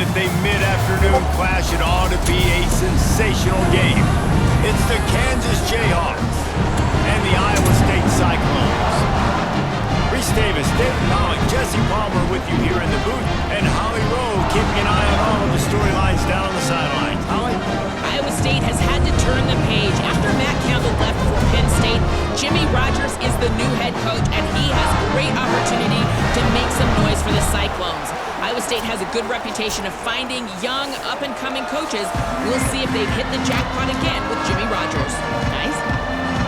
with a mid-afternoon clash. It ought to be a sensational game. It's the Kansas Jayhawks and the Iowa State Cyclones. Reese Davis, David Pollock, Jesse Palmer with you here in the booth, and Holly Rowe keeping an eye on all of the storylines down on the sidelines. Holly? Iowa State has had to turn the page. After Matt Campbell left for Penn State, Jimmy Rogers is the new head coach, and he has great opportunity to make some noise for the Cyclones. Iowa State has a good reputation of finding young, up-and-coming coaches. We'll see if they've hit the jackpot again with Jimmy Rogers. Nice?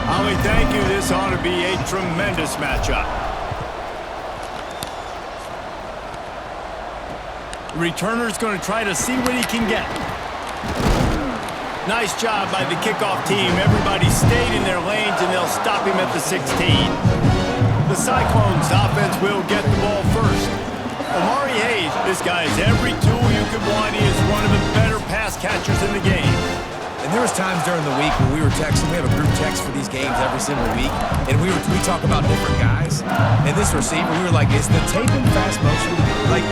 Holly, thank you. This ought to be a tremendous matchup. The returner's going to try to see what he can get. Nice job by the kickoff team. Everybody stayed in their lanes, and they'll stop him at the 16. The Cyclones offense will get the ball first. Omari Hayes, this guy has every tool you could want. He is one of the better pass catchers in the game. And there was times during the week when we were texting. We have a group text for these games every single week, and we talk about different guys. And this receiver, we were like, is the tape in fast motion? Like,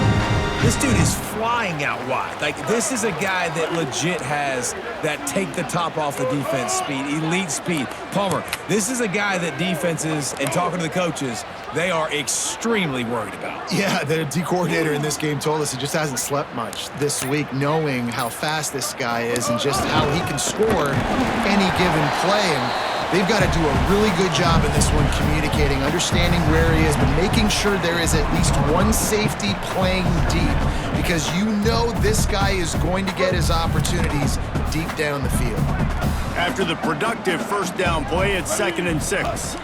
this dude is flying out wide. Like, this is a guy that legit has that take the top off the defense speed, elite speed. Palmer, this is a guy that defenses, and talking to the coaches, they are extremely worried about. Yeah, the D coordinator in this game told us he just hasn't slept much this week, knowing how fast this guy is and just how he can score any given play. And they've got to do a really good job in this one communicating, understanding where he is, but making sure there is at least one safety playing deep, because you know this guy is going to get his opportunities deep down the field. After the productive first down play, it's 2nd and 6.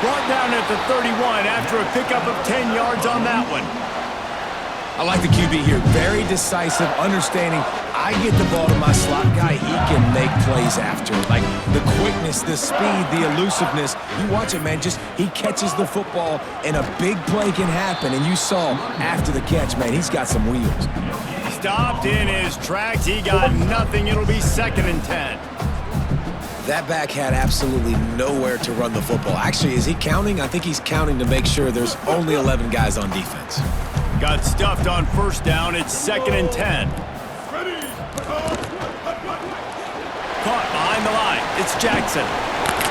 Brought down at the 31 after a pickup of 10 yards on that one. I like the QB here. Very decisive, understanding. I get the ball to my slot guy, he can make plays after. Like, the quickness, the speed, the elusiveness. You watch it, man. Just, he catches the football, and a big play can happen. And you saw after the catch, man, he's got some wheels. Stopped in his tracks. He got nothing. It'll be 2nd and 10. That back had absolutely nowhere to run the football. Actually, is he counting? I think he's counting to make sure there's only 11 guys on defense. Got stuffed on first down. It's 2nd and 10. Caught behind the line. It's Jackson.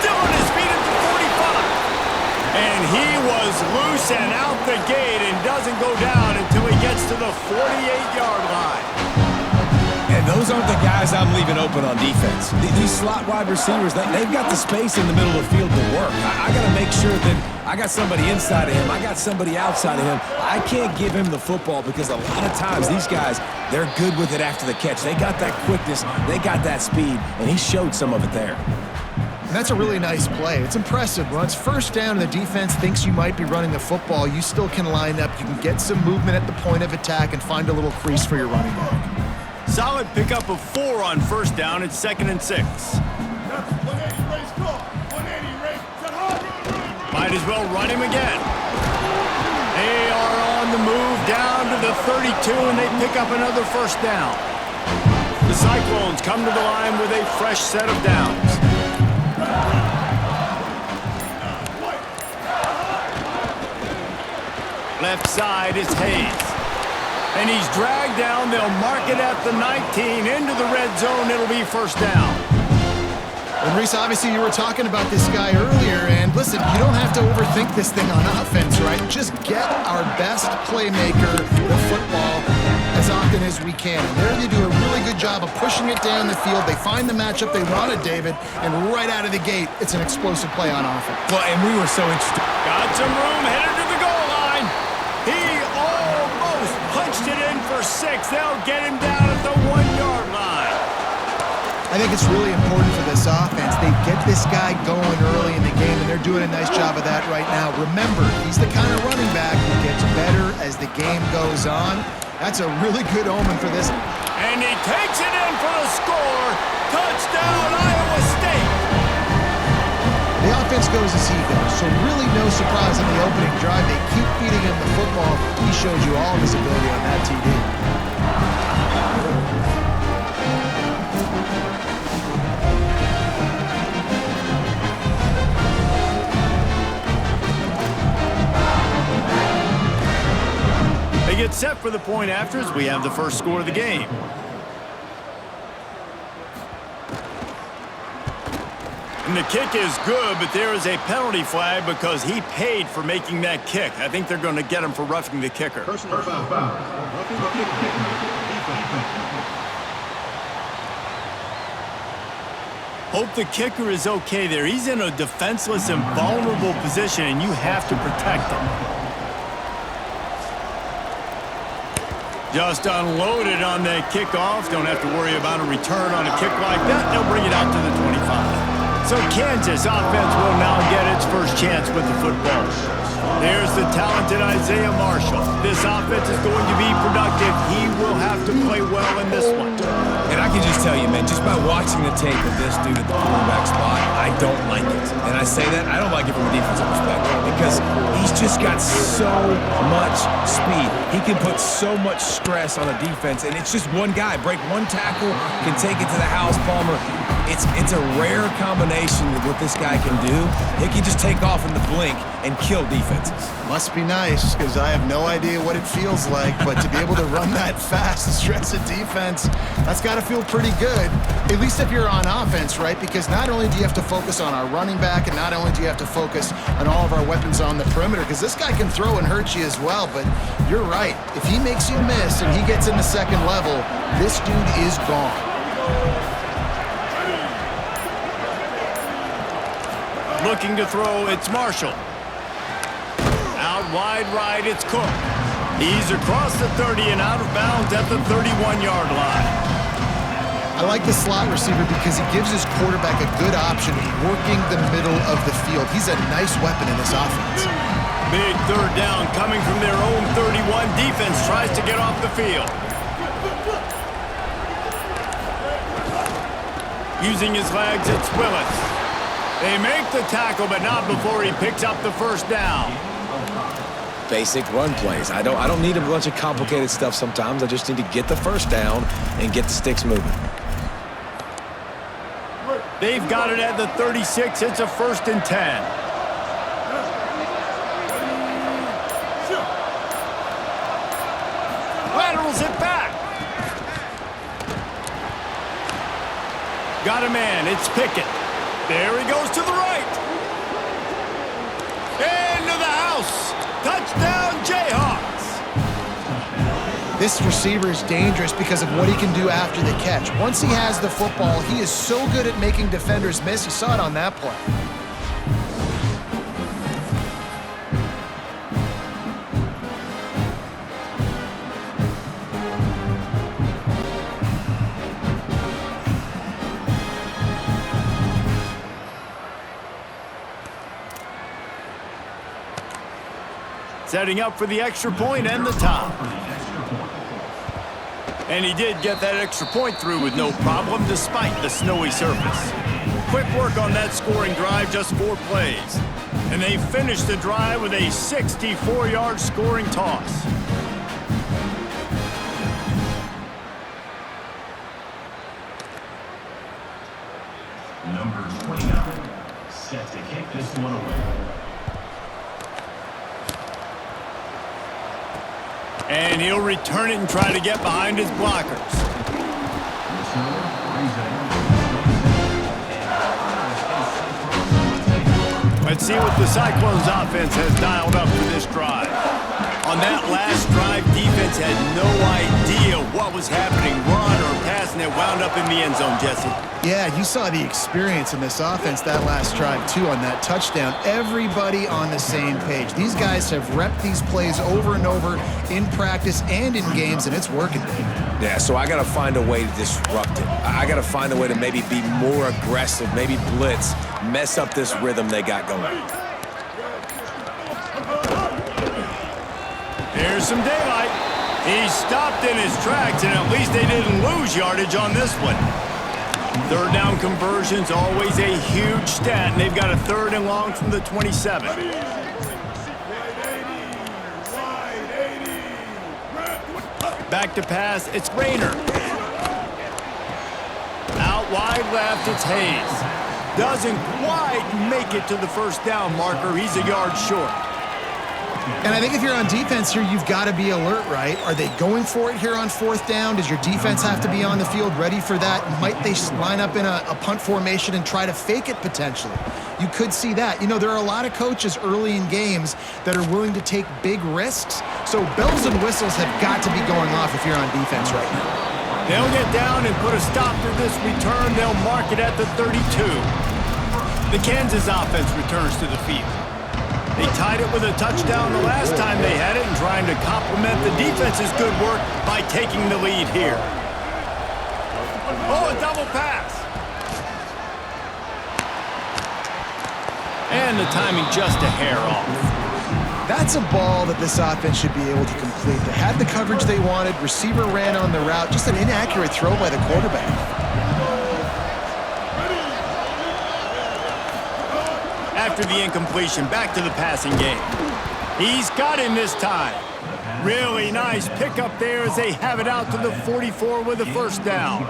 Still on his feet at the 45. And he was loose and out the gate and doesn't go down until he gets to the 48-yard line. And those aren't the guys I'm leaving open on defense. These slot wide receivers, they've got the space in the middle of the field to work. I got to make sure that I got somebody inside of him. I got somebody outside of him. I can't give him the football because a lot of times these guys, they're good with it after the catch. They got that quickness. They got that speed, and he showed some of it there. And that's a really nice play. It's impressive. When it's first down and the defense thinks you might be running the football, you still can line up. You can get some movement at the point of attack and find a little crease for your running back. Solid pickup of 4 on first down. It's 2nd and 6. Might as well run him again. They are on the move down to the 32, and they pick up another first down. The Cyclones come to the line with a fresh set of downs. Left side is Hayes. And he's dragged down. They'll mark it at the 19. Into the red zone. It'll be first down. And Reese, obviously you were talking about this guy earlier, and listen, you don't have to overthink this thing on offense, right? Just get our best playmaker the football as often as we can. And there they do a really good job of pushing it down the field. They find the matchup they wanted, David, and right out of the gate, it's an explosive play on offense. Well, and we were so interested. Got some room, headed to the goal line. He almost punched it in for 6. They'll get him down at the 1-yard line. I think it's really important for this offense. They get this guy going early in the game, and they're doing a nice job of that right now. Remember, he's the kind of running back who gets better as the game goes on. That's a really good omen for this. And he takes it in for the score. Touchdown, Iowa State. The offense goes as he goes, so really no surprise in the opening drive. They keep feeding him the football. He showed you all of his ability on that TD. get set for the point after as we have the first score of the game. And the kick is good, but there is a penalty flag because he paid for making that kick. I think they're going to get him for roughing the kicker. Personal foul. Roughing the kicker. Hope the kicker is okay there. He's in a defenseless and vulnerable position, and you have to protect him. Just unloaded on that kickoff. Don't have to worry about a return on a kick like that. They'll bring it out to the 25. So Kansas offense will now get its first chance with the football. There's the talented Isaiah Marshall. This offense is going to be productive. He will have to play well in this one. And I can just tell you, man, just by watching the tape of this dude at the quarterback spot, I don't like it. And I say that, I don't like it from a defensive perspective because he's just got so much speed. He can put so much stress on a defense, and it's just one guy. Break one tackle, can take it to the house, Palmer. It's a rare combination of what this guy can do. He can just take off in the blink and kill defenses. Must be nice, because I have no idea what it feels like, but to be able to run that fast and stress a defense, that's got to feel pretty good, at least if you're on offense, right? Because not only do you have to focus on our running back, and not only do you have to focus on all of our weapons on the perimeter, because this guy can throw and hurt you as well, but you're right. If he makes you miss and he gets in the second level, this dude is gone. Looking to throw, it's Marshall. Out wide right, it's Cook. He's across the 30 and out of bounds at the 31-yard line. I like the slot receiver because he gives his quarterback a good option of working the middle of the field. He's a nice weapon in this offense. Big third down coming from their own 31. Defense tries to get off the field. Using his legs, it's Willis. They make the tackle, but not before he picks up the first down. Basic run plays. I don't need a bunch of complicated stuff sometimes. I just need to get the first down and get the sticks moving. They've got it at the 36. It's a 1st and 10. Laterals it back. Got a man. It's Pickett. There he goes to the right. Into the house. Touchdown, Jayhawks. This receiver is dangerous because of what he can do after the catch. Once he has the football, he is so good at making defenders miss. You saw it on that play. Setting up for the extra point and the top. And he did get that extra point through with no problem despite the snowy surface. Quick work on that scoring drive, just 4 plays. And they finished the drive with a 64-yard scoring toss. Number 29, set to kick this one away. And he'll return it and try to get behind his blockers. Let's see what the Cyclones offense has dialed up for this drive. On that last drive, defense had no idea what was happening, run or pass, and it wound up in the end zone, Jesse. Yeah, you saw the experience in this offense that last drive, too, on that touchdown. Everybody on the same page. These guys have repped these plays over and over in practice and in games, and it's working. Yeah, so I got to find a way to disrupt it. I got to find a way to maybe be more aggressive, maybe blitz, mess up this rhythm they got going. Here's some daylight. He stopped in his tracks, and at least they didn't lose yardage on this one. Third down conversion's always a huge stat, and they've got a 3rd and long from the 27. Back to pass, it's Rayner. Out wide left, it's Hayes. Doesn't quite make it to the first down marker. He's a yard short. And I think if you're on defense here, you've got to be alert, right? Are they going for it here on 4th down? Does your defense have to be on the field ready for that? Might they line up in a punt formation and try to fake it potentially? You could see that. You know, there are a lot of coaches early in games that are willing to take big risks. So bells and whistles have got to be going off if you're on defense right now. They'll get down and put a stop to this return. They'll mark it at the 32. The Kansas offense returns to the field. They tied it with a touchdown the last time they had it and trying to complement the defense's good work by taking the lead here. Oh, a double pass. And the timing just a hair off. That's a ball that this offense should be able to complete. They had the coverage they wanted. Receiver ran on the route. Just an inaccurate throw by the quarterback. After the incompletion, back to the passing game. He's got him this time. Really nice pickup there as they have it out to the 44 with a first down.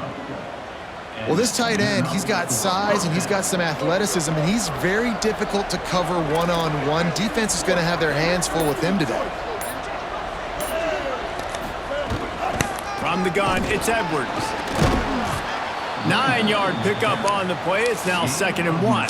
Well, this tight end, he's got size and he's got some athleticism, and he's very difficult to cover one-on-one. Defense is going to have their hands full with him today. From the gun, it's Edwards. 9-yard pickup on the play. It's now 2nd and 1.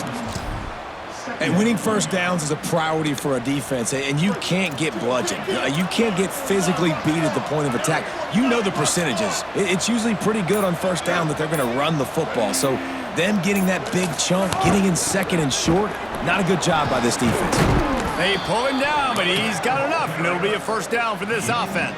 And winning first downs is a priority for a defense, and you can't get bludgeoned. You can't get physically beat at the point of attack. You know the percentages. It's usually pretty good on first down that they're going to run the football. So them getting that big chunk, getting in 2nd and short, not a good job by this defense. They pull him down, but he's got enough, and it'll be a first down for this offense.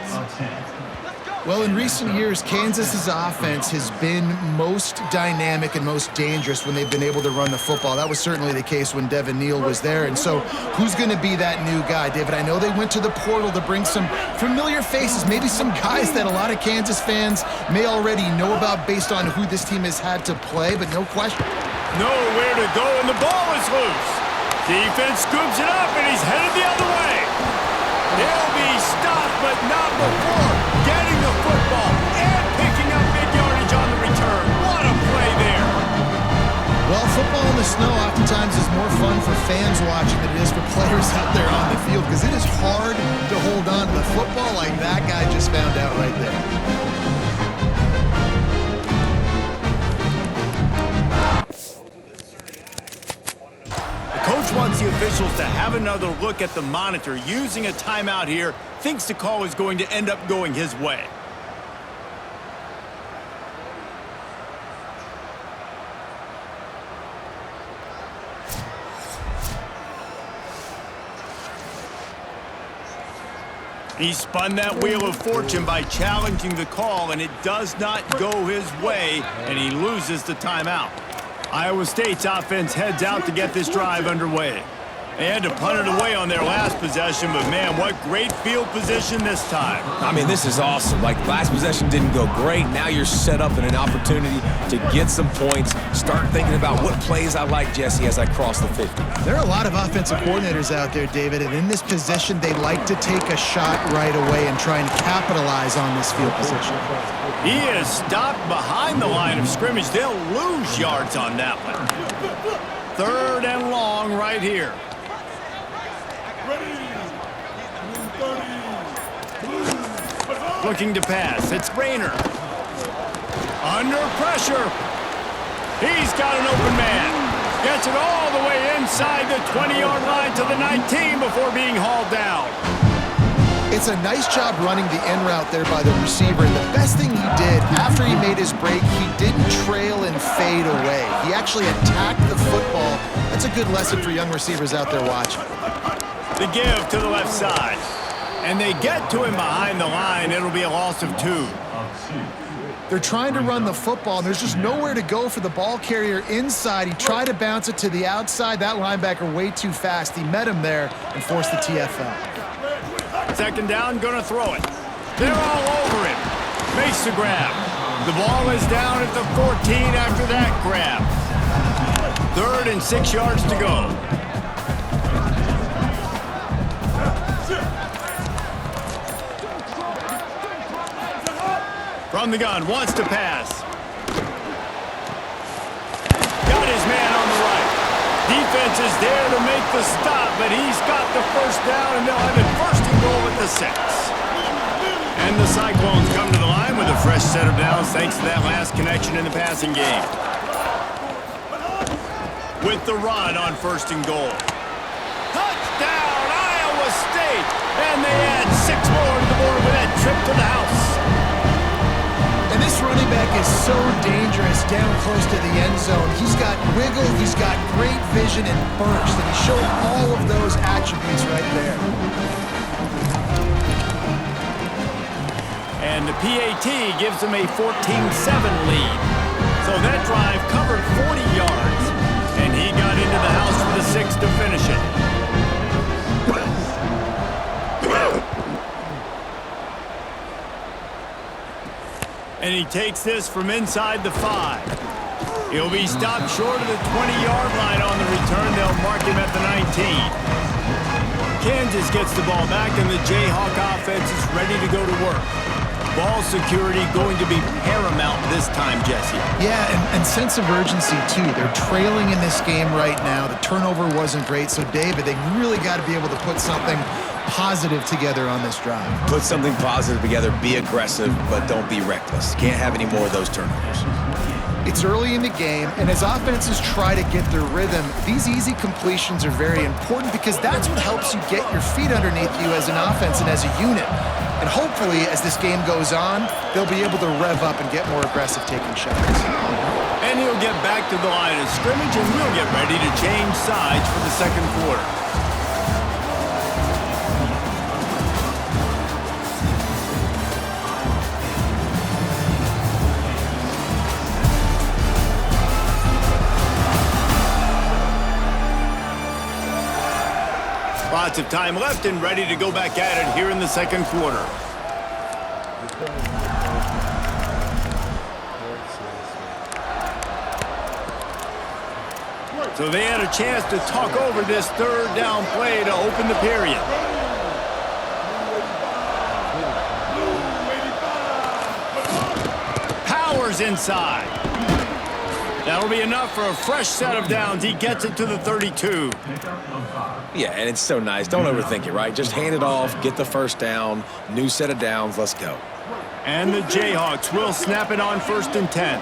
Well, in recent years, Kansas's offense has been most dynamic and most dangerous when they've been able to run the football. That was certainly the case when Devin Neal was there. And so who's going to be that new guy, David? I know they went to the portal to bring some familiar faces, maybe some guys that a lot of Kansas fans may already know about based on who this team has had to play, but no question. Nowhere to go, and the ball is loose. Defense scoops it up, and he's headed the other way. He'll be stopped, but not before getting the football and picking up big yardage on the return. What a play there. Well, football in the snow oftentimes is more fun for fans watching than it is for players out there on the field, because it is hard to hold on to the football like that guy just found out right there. Coach wants the officials to have another look at the monitor. Using a timeout here, thinks the call is going to end up going his way. He spun that wheel of fortune by challenging the call, and it does not go his way, and he loses the timeout. Iowa State's offense heads out to get this drive underway. They had to punt it away on their last possession, but man, what great field position this time. I mean, this is awesome. Like, last possession didn't go great. Now you're set up in an opportunity to get some points. Start thinking about what plays I like, Jesse, as I cross the 50. There are a lot of offensive coordinators out there, David, and in this position, they like to take a shot right away and try and capitalize on this field position. He is stopped behind the line of scrimmage. They'll lose yards on that one. 3rd and long right here. Looking to pass. It's Rayner. Under pressure. He's got an open man. Gets it all the way inside the 20-yard line to the 19 before being hauled down. It's a nice job running the in route there by the receiver, and the best thing he did after he made his break, he didn't trail and fade away. He actually attacked the football. That's a good lesson for young receivers out there watching. The give to the left side. And they get to him behind the line. It'll be a loss of 2. They're trying to run the football, and there's just nowhere to go for the ball carrier inside. He tried to bounce it to the outside. That linebacker way too fast. He met him there and forced the TFL. 2nd down, gonna throw it. They're all over him. Makes the grab. The ball is down at the 14 after that grab. 3rd and 6 yards to go. From the gun, wants to pass. Got his man on the right. defense is there to make the stop, but he's got the first down, and they'll have it first and goal at the 6. And the Cyclones come to the line with a fresh set of downs thanks to that last connection in the passing game. With the run on first and goal. Touchdown, Iowa State! And they add 6 more to the board with that trip to the house. And this running back is so dangerous down close to the end zone. He's got wiggle, he's got great vision and burst, and he showed all of those attributes right there. And the PAT gives them a 14-7 lead. So that drive covered 40 yards, and he got into the house for the 6 to finish it. And he takes this from inside the 5. He'll be stopped short of the 20-yard line on the return. They'll mark him at the 19. Kansas gets the ball back, and the Jayhawk offense is ready to go to work. Ball security going to be paramount this time, Jesse. Yeah, and sense of urgency, too. They're trailing in this game right now. The turnover wasn't great, so, David, they really got to be able to put something positive together on this drive. Put something positive together, be aggressive, but don't be reckless. Can't have any more of those turnovers. It's early in the game, and as offenses try to get their rhythm, these easy completions are very important because that's what helps you get your feet underneath you as an offense and as a unit. And hopefully, as this game goes on, they'll be able to rev up and get more aggressive taking shots. And he'll get back to the line of scrimmage, and we'll get ready to change sides for the second quarter. Lots of time left and ready to go back at it here in the second quarter. So they had a chance to talk over this third down play to open the period. Powers inside. That'll be enough for a fresh set of downs. He gets it to the 32. Yeah, and it's so nice. Don't overthink it, right? Just hand it off, get the first down, new set of downs, let's go. And the Jayhawks will snap it on 1st and 10.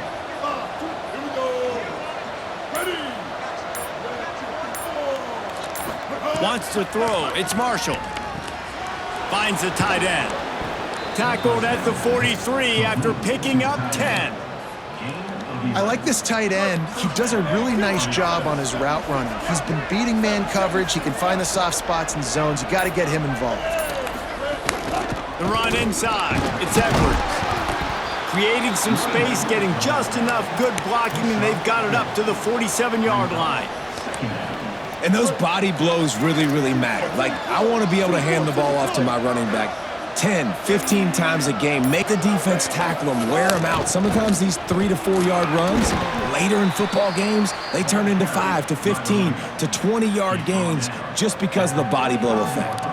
Wants to throw. It's Marshall. Finds the tight end. Tackled at the 43 after picking up 10. I like this tight end. He does a really nice job on his route running. He's been beating man coverage. He can find the soft spots and zones. You got to get him involved. The run inside. It's Edwards. Creating some space, getting just enough good blocking, and they've got it up to the 47-yard line. And those body blows really, really matter. Like, I want to be able to hand the ball off to my running back 10, 15 times a game. Make the defense tackle them, wear them out. Sometimes these 3 to 4 yard runs, later in football games, they turn into 5 to 15 to 20-yard gains just because of the body blow effect.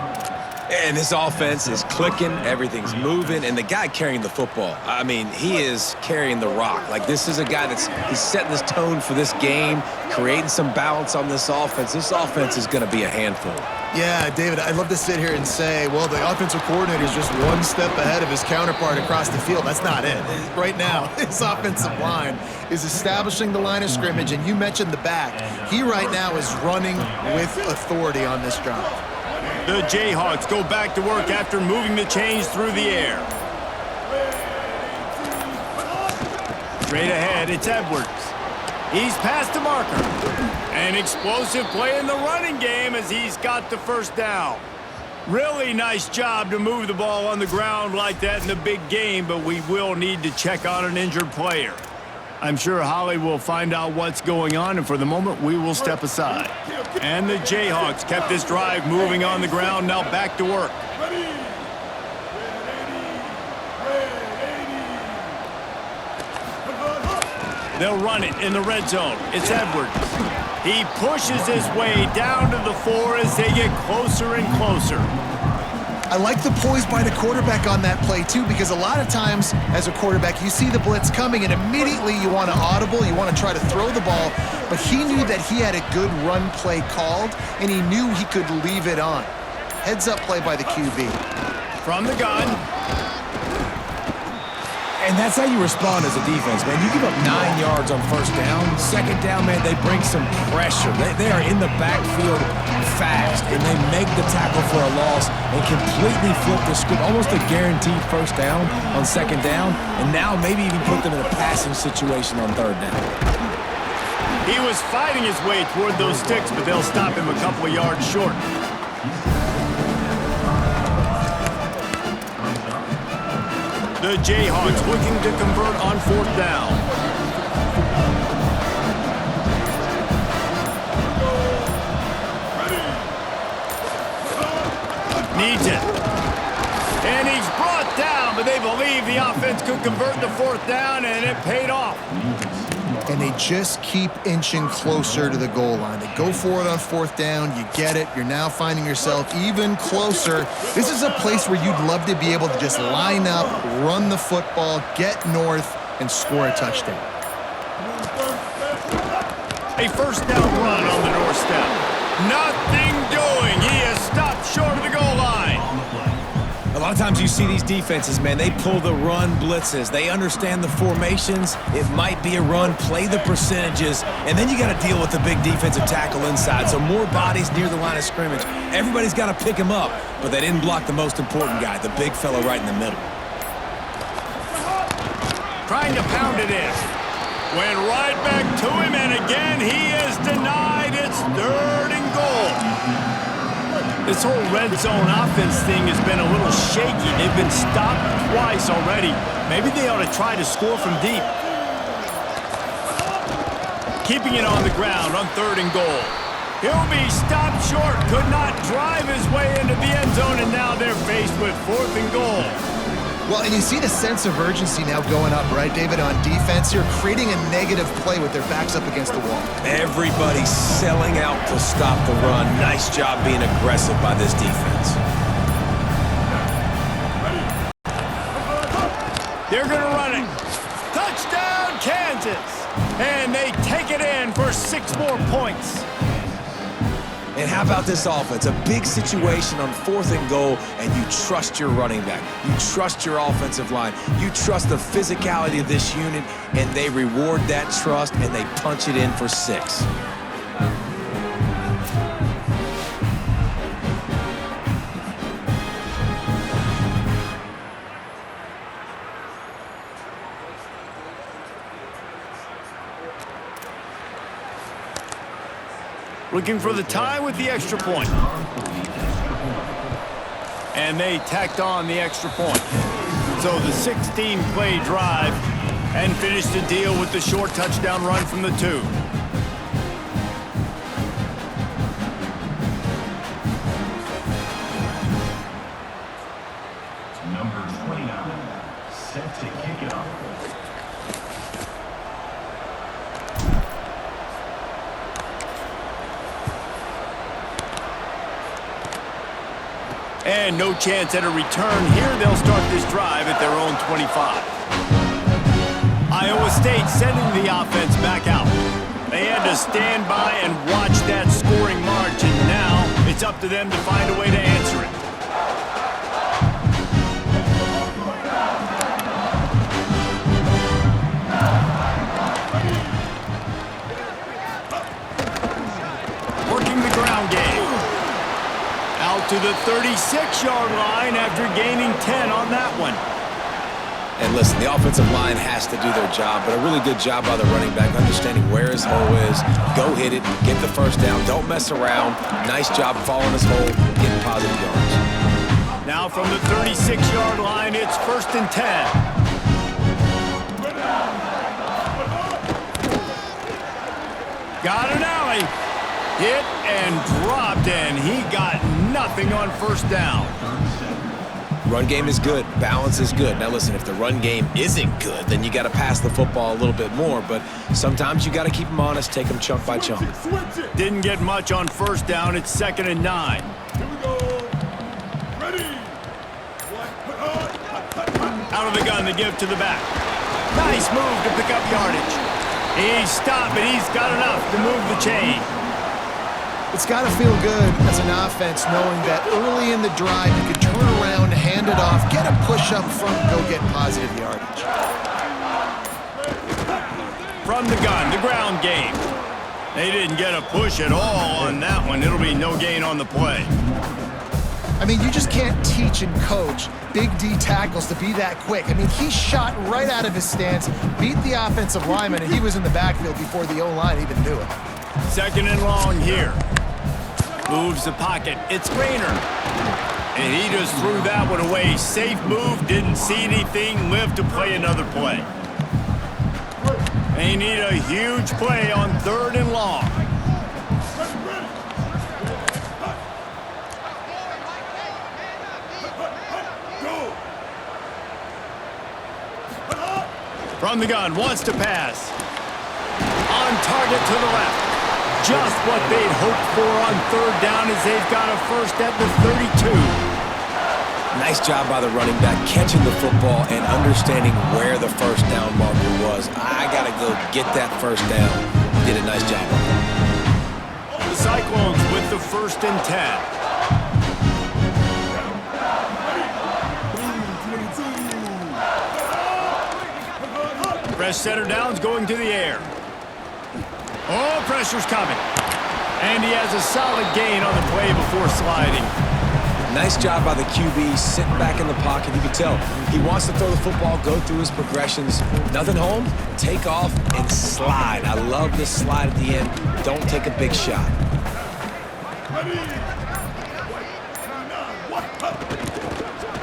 And this offense is clicking, everything's moving, and the guy carrying the football, I mean, he is carrying the rock. Like, this is a guy he's setting this tone for this game, creating some balance on this offense. This offense is going to be a handful. Yeah, David, I'd love to sit here and say, well, the offensive coordinator is just one step ahead of his counterpart across the field. That's not it. Right now, his offensive line is establishing the line of scrimmage, and you mentioned the back. He right now is running with authority on this drive. The Jayhawks go back to work after moving the chains through the air. Straight ahead, it's Edwards. He's past the marker. An explosive play in the running game as he's got the first down. Really nice job to move the ball on the ground like that in the big game, but we will need to check on an injured player. I'm sure Holly will find out what's going on, and for the moment, we will step aside. And the Jayhawks kept this drive moving on the ground, now back to work. They'll run it in the red zone. It's Edwards. He pushes his way down to the 4 as they get closer and closer. I like the poise by the quarterback on that play, too, because a lot of times as a quarterback, you see the blitz coming, and immediately you want to audible, you want to try to throw the ball, but he knew that he had a good run play called, and he knew he could leave it on. Heads-up play by the QB. From the gun. And that's how you respond as a defense, man. You give up 9 yards on first down. Second down, man, they bring some pressure. They are in the backfield fast, and they make the tackle for a loss and completely flip the script. Almost a guaranteed first down on second down, and now maybe even put them in a passing situation on third down. He was fighting his way toward those sticks, but they'll stop him a couple of yards short. The Jayhawks looking to convert on fourth down. Needs it. And he's brought down, but they believe the offense could convert the fourth down, and it paid off. And they just keep inching closer to the goal line. They go for it on fourth down. You get it. You're now finding yourself even closer. This is a place where you'd love to be able to just line up, run the football, get north, and score a touchdown. A first down run on the doorstep. Nothing doing. He is stopped short of the goal line. A lot of times you see these defenses, man, they pull the run blitzes. They understand the formations. It might be a run, play the percentages, and then you got to deal with the big defensive tackle inside. So more bodies near the line of scrimmage. Everybody's got to pick him up, but they didn't block the most important guy, the big fella right in the middle. Trying to pound it in. Went right back to him, and again he is denied. It's 3rd and goal. This whole red zone offense thing has been a little shaky. They've been stopped twice already. Maybe they ought to try to score from deep. Keeping it on the ground on 3rd and goal. He'll be stopped short. Could not drive his way into the end zone, and now they're faced with 4th and goal. Well, and you see the sense of urgency now going up, right, David, on defense. You're creating a negative play with their backs up against the wall. Everybody's selling out to stop the run. Nice job being aggressive by this defense. They're going to run it. Touchdown, Kansas. And they take it in for 6 more points. And how about this offense? A big situation on 4th and goal, and you trust your running back. You trust your offensive line. You trust the physicality of this unit, and they reward that trust, and they punch it in for 6. Looking for the tie with the extra point. And they tacked on the extra point. So the 16-play drive and finished the deal with the short touchdown run from the 2. Number 29, set to kick it off. And no chance at a return here. They'll start this drive at their own 25. Iowa State sending the offense back out. They had to stand by and watch that scoring margin. Now it's up to them to find a way to answer it. Working the ground game. Out to the 36-yard line after gaining 10 on that one. And listen, the offensive line has to do their job, but a really good job by the running back, understanding where his hole is. Go hit it, get the first down, don't mess around. Nice job following his hole, getting positive yards. Now from the 36-yard line, it's 1st and 10. Got an alley. Hit and dropped, and he got nothing on first down. Run game is good. Balance is good. Now, listen, if the run game isn't good, then you got to pass the football a little bit more. But sometimes you got to keep them honest, take them chunk by chunk. Didn't get much on first down. It's 2nd and 9. Here we go. Ready. Out of the gun, they give to the back. Nice move to pick up yardage. He's stopped, but he's got enough to move the chain. It's got to feel good as an offense knowing that early in the drive you can turn around, hand it off, get a push up front, and go get positive yardage. From the gun, the ground game. They didn't get a push at all on that one. It'll be no gain on the play. I mean, you just can't teach and coach Big D tackles to be that quick. I mean, he shot right out of his stance, beat the offensive lineman, and he was in the backfield before the O-line even knew it. Second and long here. Moves the pocket. It's Rayner. And he just threw that one away. Safe move, didn't see anything, lived to play another play. They need a huge play on third and long. From the gun, wants to pass. On target to the left. Just what they'd hoped for on third down as they've got a first at the 32. Nice job by the running back catching the football and understanding where the first down marker was. I got to go get that first down. Did a nice job on that. The Cyclones with the 1st and 10. Fresh center downs going to the air. Oh, pressure's coming. And he has a solid gain on the play before sliding. Nice job by the QB sitting back in the pocket. You can tell he wants to throw the football, go through his progressions. Nothing home, take off, and slide. I love this slide at the end. Don't take a big shot.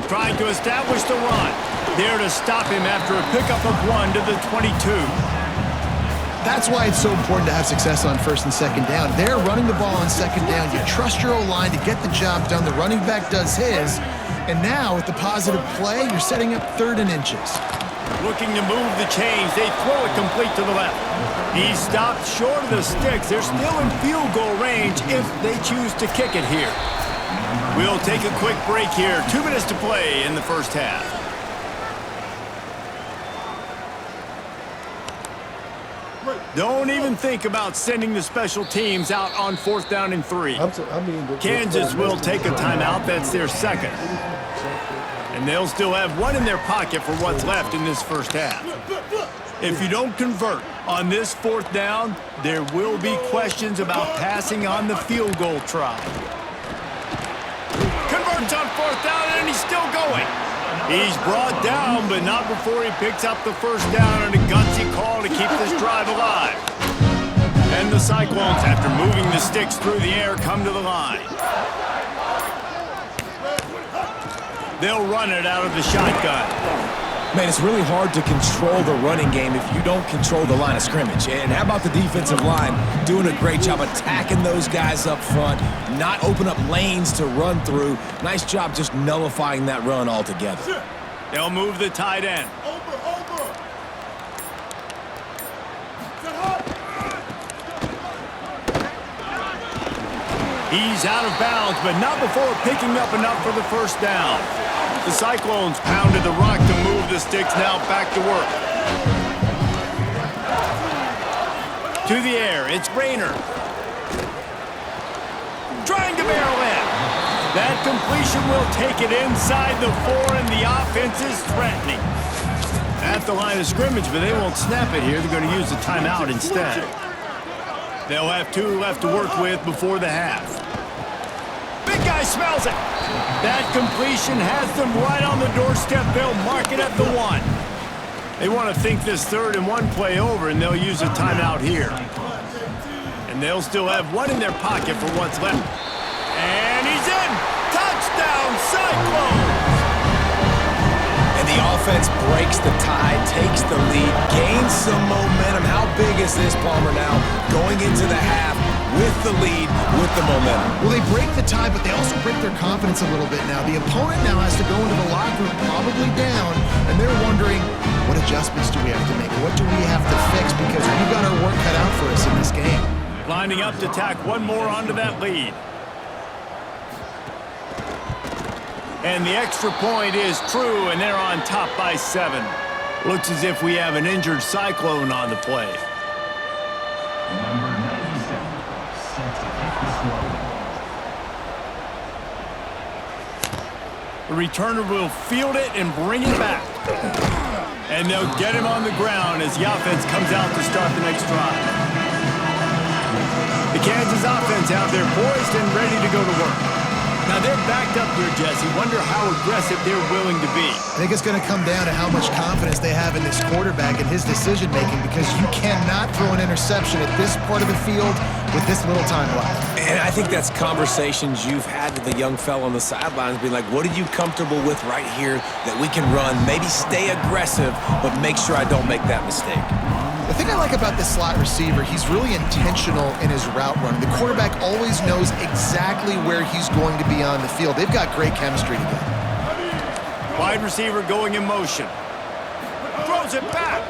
Trying to establish the run. There to stop him after a pickup of 1 to the 22. That's why it's so important to have success on 1st and 2nd down. They're running the ball on 2nd down. You trust your O-line to get the job done. The running back does his. And now, with the positive play, you're setting up 3rd and inches. Looking to move the chains. They throw it complete to the left. He stopped short of the sticks. They're still in field goal range if they choose to kick it here. We'll take a quick break here. 2 minutes to play in the first half. Don't even think about sending the special teams out on 4th down and 3. Kansas will take a timeout. That's their 2nd. And they'll still have 1 in their pocket for what's left in this first half. If you don't convert on this 4th down, there will be questions about passing on the field goal try. Converts on 4th down, and he's still going. He's brought down, but not before he picks up the first down and a gutsy call to keep this drive alive. And the Cyclones, after moving the sticks through the air, come to the line. They'll run it out of the shotgun. Man, it's really hard to control the running game if you don't control the line of scrimmage. And how about the defensive line doing a great job attacking those guys up front, not open up lanes to run through. Nice job just nullifying that run altogether. They'll move the tight end. He's out of bounds, but not before picking up enough for the first down. The Cyclones pounded the rock to move the sticks, now back to work. To the air, it's Rayner. Trying to barrel in. That completion will take it inside the 4, and the offense is threatening. At the line of scrimmage, but they won't snap it here. They're going to use the timeout instead. They'll have 2 left to work with before the half. Big guy smells it. That completion has them right on the doorstep. They'll mark it at the 1. They want to think this 3rd and 1 play over, and they'll use a timeout here. And they'll still have 1 in their pocket for what's left. And he's in! Touchdown, Cyclones! And the offense breaks the tie, takes the lead, gains some momentum. How big is this, Palmer, now? Going into the half with the lead, with the momentum. Well, they break the tie, but they also break their confidence a little bit now. The opponent now has to go into the locker room probably down, and they're wondering, what adjustments do we have to make? What do we have to fix? Because we've got our work cut out for us in this game. Lining up to tack 1 more onto that lead. And the extra point is true, and they're on top by 7. Looks as if we have an injured Cyclone on the play. Number 97, set to kick this one. The returner will field it and bring it back. And they'll get him on the ground as the offense comes out to start the next drive. The Kansas offense out there poised and ready to go to work. Now they're backed up here, Jesse. Wonder how aggressive they're willing to be. I think it's going to come down to how much confidence they have in this quarterback and his decision-making, because you cannot throw an interception at this part of the field with this little time left. And I think that's conversations you've had with the young fella on the sidelines, being like, what are you comfortable with right here that we can run? Maybe stay aggressive, but make sure I don't make that mistake. The thing I like about this slot receiver, he's really intentional in his route running. The quarterback always knows exactly where he's going to be on the field. They've got great chemistry together. Wide receiver going in motion. Throws it back.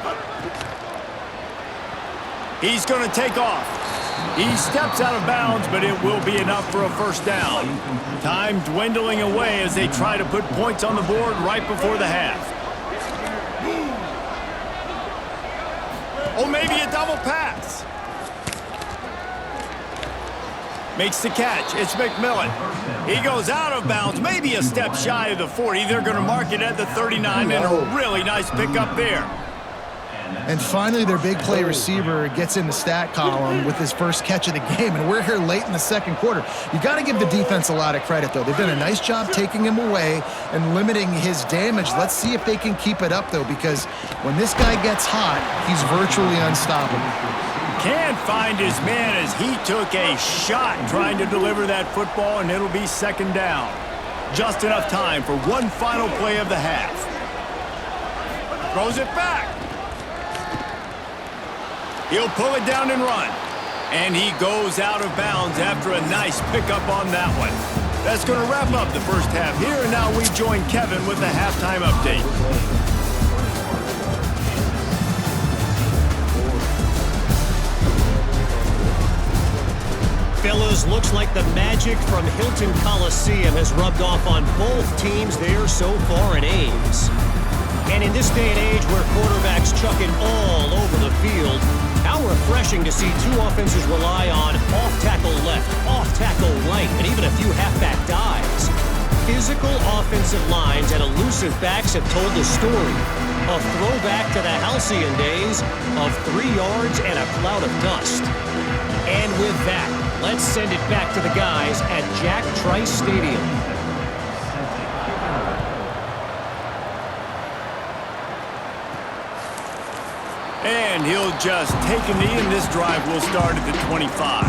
He's going to take off. He steps out of bounds, but it will be enough for a first down. Time dwindling away as they try to put points on the board right before the half. Oh, maybe a double pass. Makes the catch. It's McMillan. He goes out of bounds, maybe a step shy of the 40. They're going to mark it at the 39, and a really nice pickup there. And finally, their big play receiver gets in the stat column with his first catch of the game, and we're here late in the second quarter. You got to give the defense a lot of credit, though. They've done a nice job taking him away and limiting his damage. Let's see if they can keep it up, though, because when this guy gets hot, he's virtually unstoppable. Can't find his man as he took a shot trying to deliver that football, and it'll be second down. Just enough time for one final play of the half. Throws it back. He'll pull it down and run. And he goes out of bounds after a nice pickup on that one. That's going to wrap up the first half here, and now we join Kevin with the halftime update. Fellas, looks like the magic from Hilton Coliseum has rubbed off on both teams there so far in Ames. And in this day and age where quarterbacks chuck it all over the field, how refreshing to see two offenses rely on off-tackle left, off-tackle right, and even a few halfback dives. Physical offensive lines and elusive backs have told the story. A throwback to the halcyon days of 3 yards and a cloud of dust. And with that, let's send it back to the guys at Jack Trice Stadium. And he'll just take a knee, and this drive will start at the 25.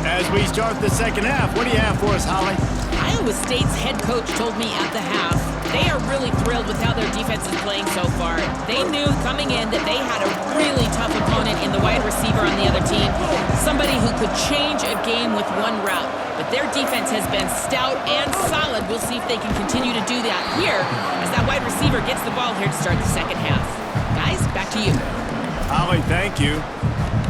As we start the second half, what do you have for us, Holly? Iowa State's head coach told me at the half they are really thrilled with how their defense is playing so far. They knew coming in that they had a really tough opponent in the wide receiver on the other team, somebody who could change a game with one route. But their defense has been stout and solid. We'll see if they can continue to do that here as that wide receiver gets the ball here to start the second half. Guys, back to you. Holly, thank you.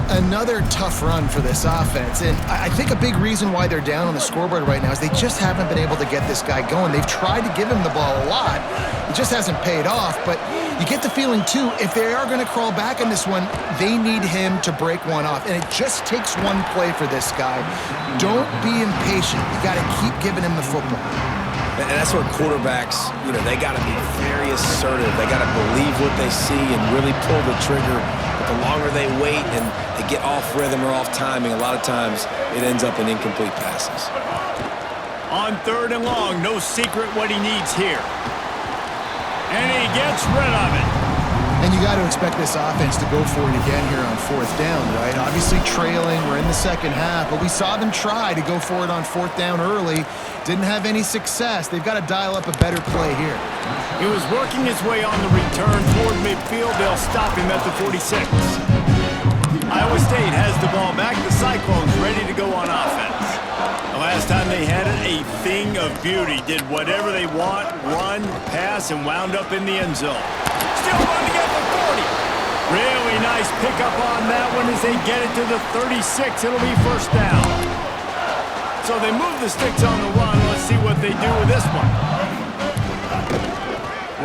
Another tough run for this offense, and I think a big reason why they're down on the scoreboard right now is they just haven't been able to get this guy going. They've tried to give him the ball a lot. It just hasn't paid off, but you get the feeling, too, if they are going to crawl back in this one, they need him to break one off, and it just takes one play for this guy. Don't be impatient. You got to keep giving him the football. And that's where quarterbacks, they got to be very assertive. They got to believe what they see and really pull the trigger. But the longer they wait and they get off rhythm or off timing, a lot of times it ends up in incomplete passes. On third and long, no secret what he needs here. And he gets rid of it. And you got to expect this offense to go for it again here on fourth down, right? Obviously trailing, we're in the second half, but we saw them try to go for it on fourth down early. Didn't have any success. They've got to dial up a better play here. He was working his way on the return toward midfield. They'll stop him at the 46. Iowa State has the ball back. The Cyclones ready to go on offense. The last time they had it, a thing of beauty. Did whatever they want, run, pass, and wound up in the end zone. Still running at the 40. Really nice pickup on that one as they get it to the 36. It'll be first down. So they move the sticks on the run. Let's see what they do with this one.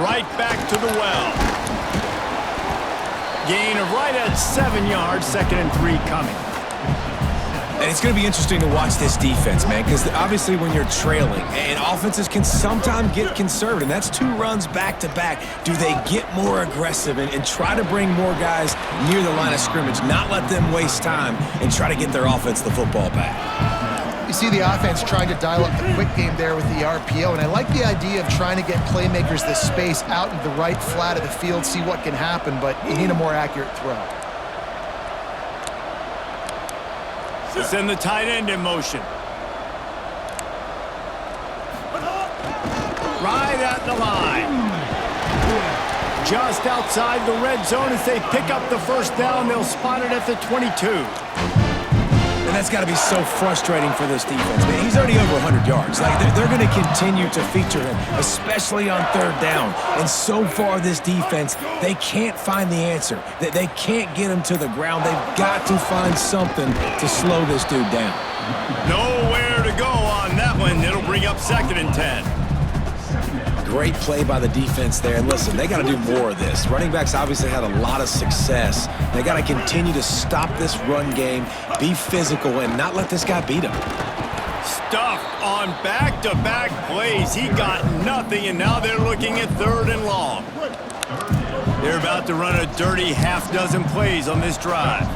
Right back to the well. Gain of right at 7 yards, 2nd and 3 coming. And it's going to be interesting to watch this defense, man, because obviously when you're trailing, and offenses can sometimes get conservative, and that's 2 runs back-to-back. Do they get more aggressive and try to bring more guys near the line of scrimmage, not let them waste time, and try to get their offense the football back? You see the offense trying to dial up the quick game there with the RPO, and I like the idea of trying to get playmakers this space out into the right flat of the field, see what can happen, but you need a more accurate throw. Send the tight end in motion. Right at the line. Just outside the red zone as they pick up the first down. They'll spot it at the 22. And that's got to be so frustrating for this defense. Man, he's already over 100 yards. Like, they're going to continue to feature him, especially on 3rd down. And so far, this defense, they can't find the answer. They can't get him to the ground. They've got to find something to slow this dude down. Nowhere to go on that one. It'll bring up 2nd and 10. Great play by the defense there. And listen, they got to do more of this. Running backs obviously had a lot of success. They got to continue to stop this run game, be physical, and not let this guy beat him. Stuffed on back-to-back plays. He got nothing, and now they're looking at 3rd and long. They're about to run a dirty half-dozen plays on this drive.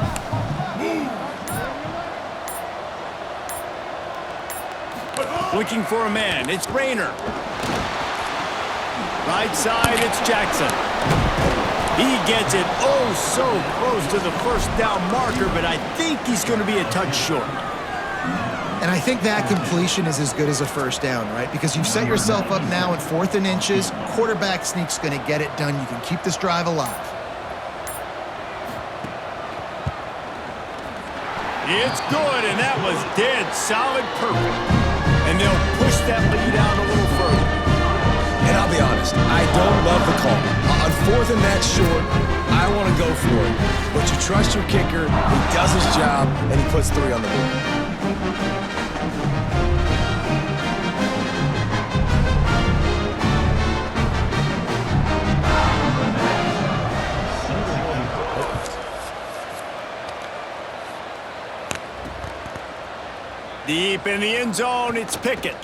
Looking for a man. It's Rayner. Right side, it's Jackson. He gets it oh so close to the first down marker, but I think he's going to be a touch short. And I think that completion is as good as a first down, right? Because you've set yourself up now at 4th and inches. Quarterback sneak's going to get it done. You can keep this drive alive. It's good, and that was dead solid perfect. And they'll push that lead out a little further. And I'll be honest, I don't love the call. On 4th and that short, I want to go for it. But you trust your kicker, he does his job, and he puts 3 on the board. Deep in the end zone, it's Pickett.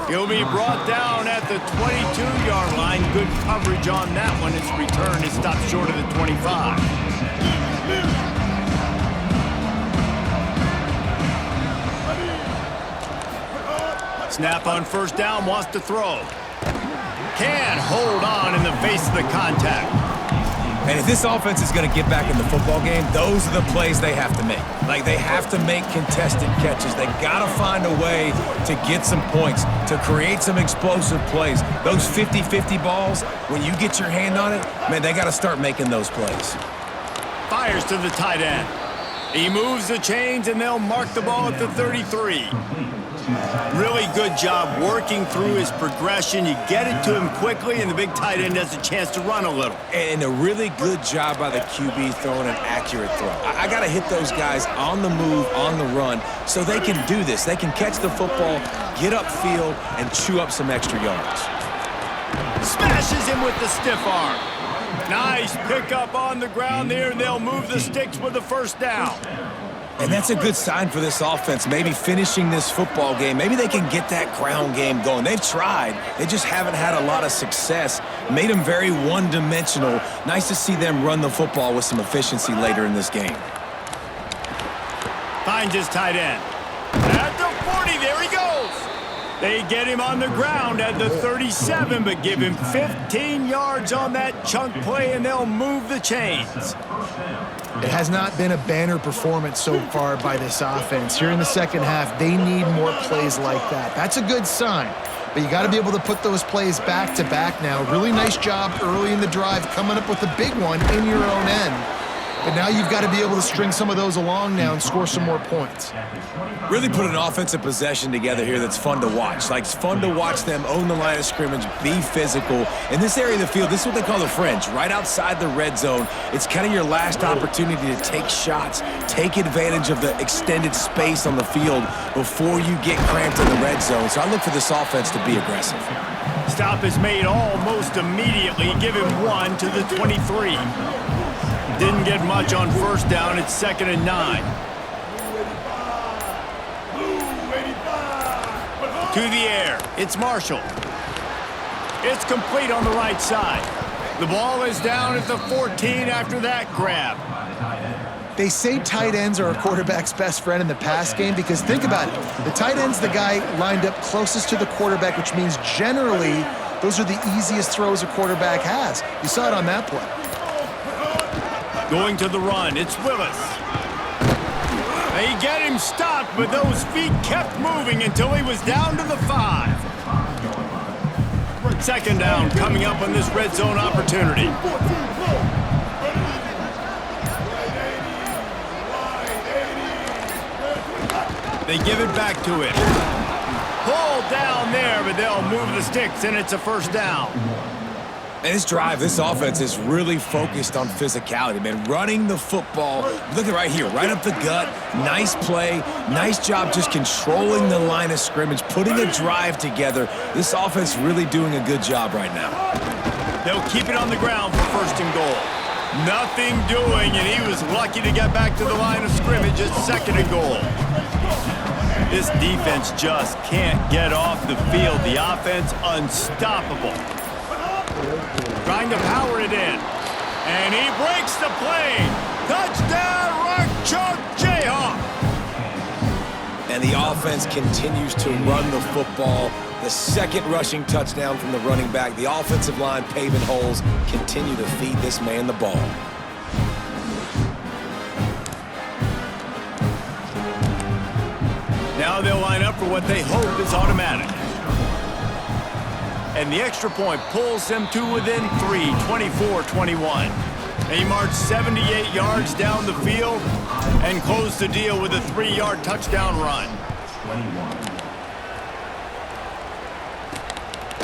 He'll be brought down at the 22-yard line. Good coverage on that one. His return is stopped short of the 25. Snap on first down, wants to throw. Can't hold on in the face of the contact. And if this offense is going to get back in the football game, those are the plays they have to make. Like, they have to make contested catches. They got to find a way to get some points, to create some explosive plays. Those 50-50 balls, when you get your hand on it, man, they got to start making those plays. Fires to the tight end. He moves the chains, and they'll mark the ball at the 33. Really good job working through his progression. You get it to him quickly, and the big tight end has a chance to run a little. And a really good job by the QB throwing an accurate throw. I got to hit those guys on the move, on the run, so they can do this. They can catch the football, get upfield, and chew up some extra yards. Smashes him with the stiff arm. Nice pickup on the ground there, and they'll move the sticks with the first down. And that's a good sign for this offense, maybe finishing this football game. Maybe they can get that ground game going. They've tried. They just haven't had a lot of success. Made them very one-dimensional. Nice to see them run the football with some efficiency later in this game. Finds his tight end. At the 40, there he goes. They get him on the ground at the 37, but give him 15 yards on that chunk play, and they'll move the chains. It has not been a banner performance so far by this offense. Here in the second half, they need more plays like that. That's a good sign, but you got to be able to put those plays back to back now. Really nice job early in the drive coming up with a big one in your own end. but now you've got to be able to string some of those along now and score some more points. Really put an offensive possession together here that's fun to watch. Like, it's fun to watch them own the line of scrimmage, be physical. In this area of the field, this is what they call the fringe, right outside the red zone. It's kind of your last opportunity to take shots, take advantage of the extended space on the field before you get cramped in the red zone. So I look for this offense to be aggressive. Stop is made almost immediately. Give him 1 to the 23. Didn't get much on first down. It's 2nd and 9. To the air. It's Marshall. It's complete on the right side. The ball is down at the 14 after that grab. They say tight ends are a quarterback's best friend in the pass game because think about it. The tight end's the guy lined up closest to the quarterback, which means generally those are the easiest throws a quarterback has. You saw it on that play. Going to the run, it's Willis. They get him stopped, but those feet kept moving until he was down to the 5. 2nd down coming up on this red zone opportunity. They give it back to him. Pulled down there, but they'll move the sticks, and it's a 1st down. And this drive, this offense is really focused on physicality, man. Running the football. Look at right here, right up the gut. Nice play. Nice job just controlling the line of scrimmage, putting a drive together. This offense really doing a good job right now. They'll keep it on the ground for 1st and goal. Nothing doing, and he was lucky to get back to the line of scrimmage at 2nd and goal. This defense just can't get off the field. The offense unstoppable. Trying to power it in. And he breaks the play. Touchdown, Rock Chalk Jayhawk. And the offense continues to run the football. The 2nd rushing touchdown from the running back. The offensive line paving holes. Continue to feed this man the ball. Now they'll line up for what they hope is automatic. And the extra point pulls them to within 3, 24-21. They march 78 yards down the field and close the deal with a 3-yard touchdown run. 21.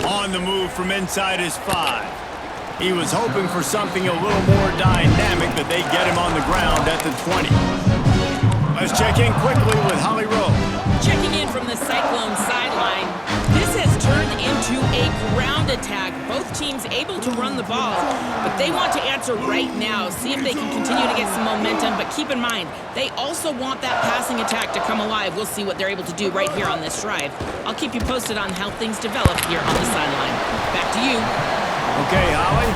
On the move from inside his 5. He was hoping for something a little more dynamic, but they get him on the ground at the 20. Let's check in quickly with Holly Rowe. Checking in from the Cyclone sideline. This has turned into a ground attack. Both teams able to run the ball, but they want to answer right now, see if they can continue to get some momentum, but keep in mind, they also want that passing attack to come alive. We'll see what they're able to do right here on this drive. I'll keep you posted on how things develop here on the sideline. Back to you. Okay, Holly.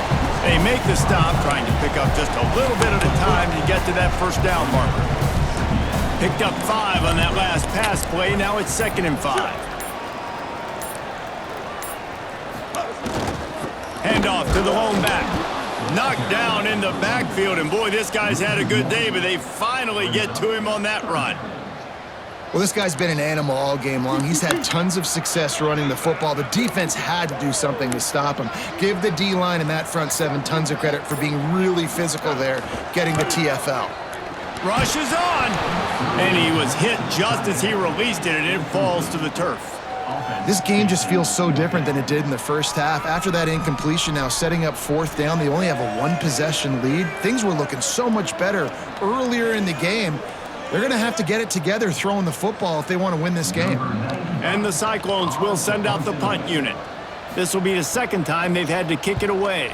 They make the stop, trying to pick up just a little bit at a time to get to that 1st down marker. Picked up 5 on that last pass play. Now it's 2nd and 5. Handoff to the lone back. Knocked down in the backfield, and boy, this guy's had a good day, but they finally get to him on that run. Well, this guy's been an animal all game long. He's had tons of success running the football. The defense had to do something to stop him. Give the D-line and that front 7 tons of credit for being really physical there, getting the TFL. Rush is on, and he was hit just as he released it, and it falls to the turf. This game just feels so different than it did in the first half. After that incompletion, now setting up 4th down, they only have a 1-possession lead. Things were looking so much better earlier in the game. They're going to have to get it together throwing the football if they want to win this game. And the Cyclones will send out the punt unit. This will be the 2nd time they've had to kick it away.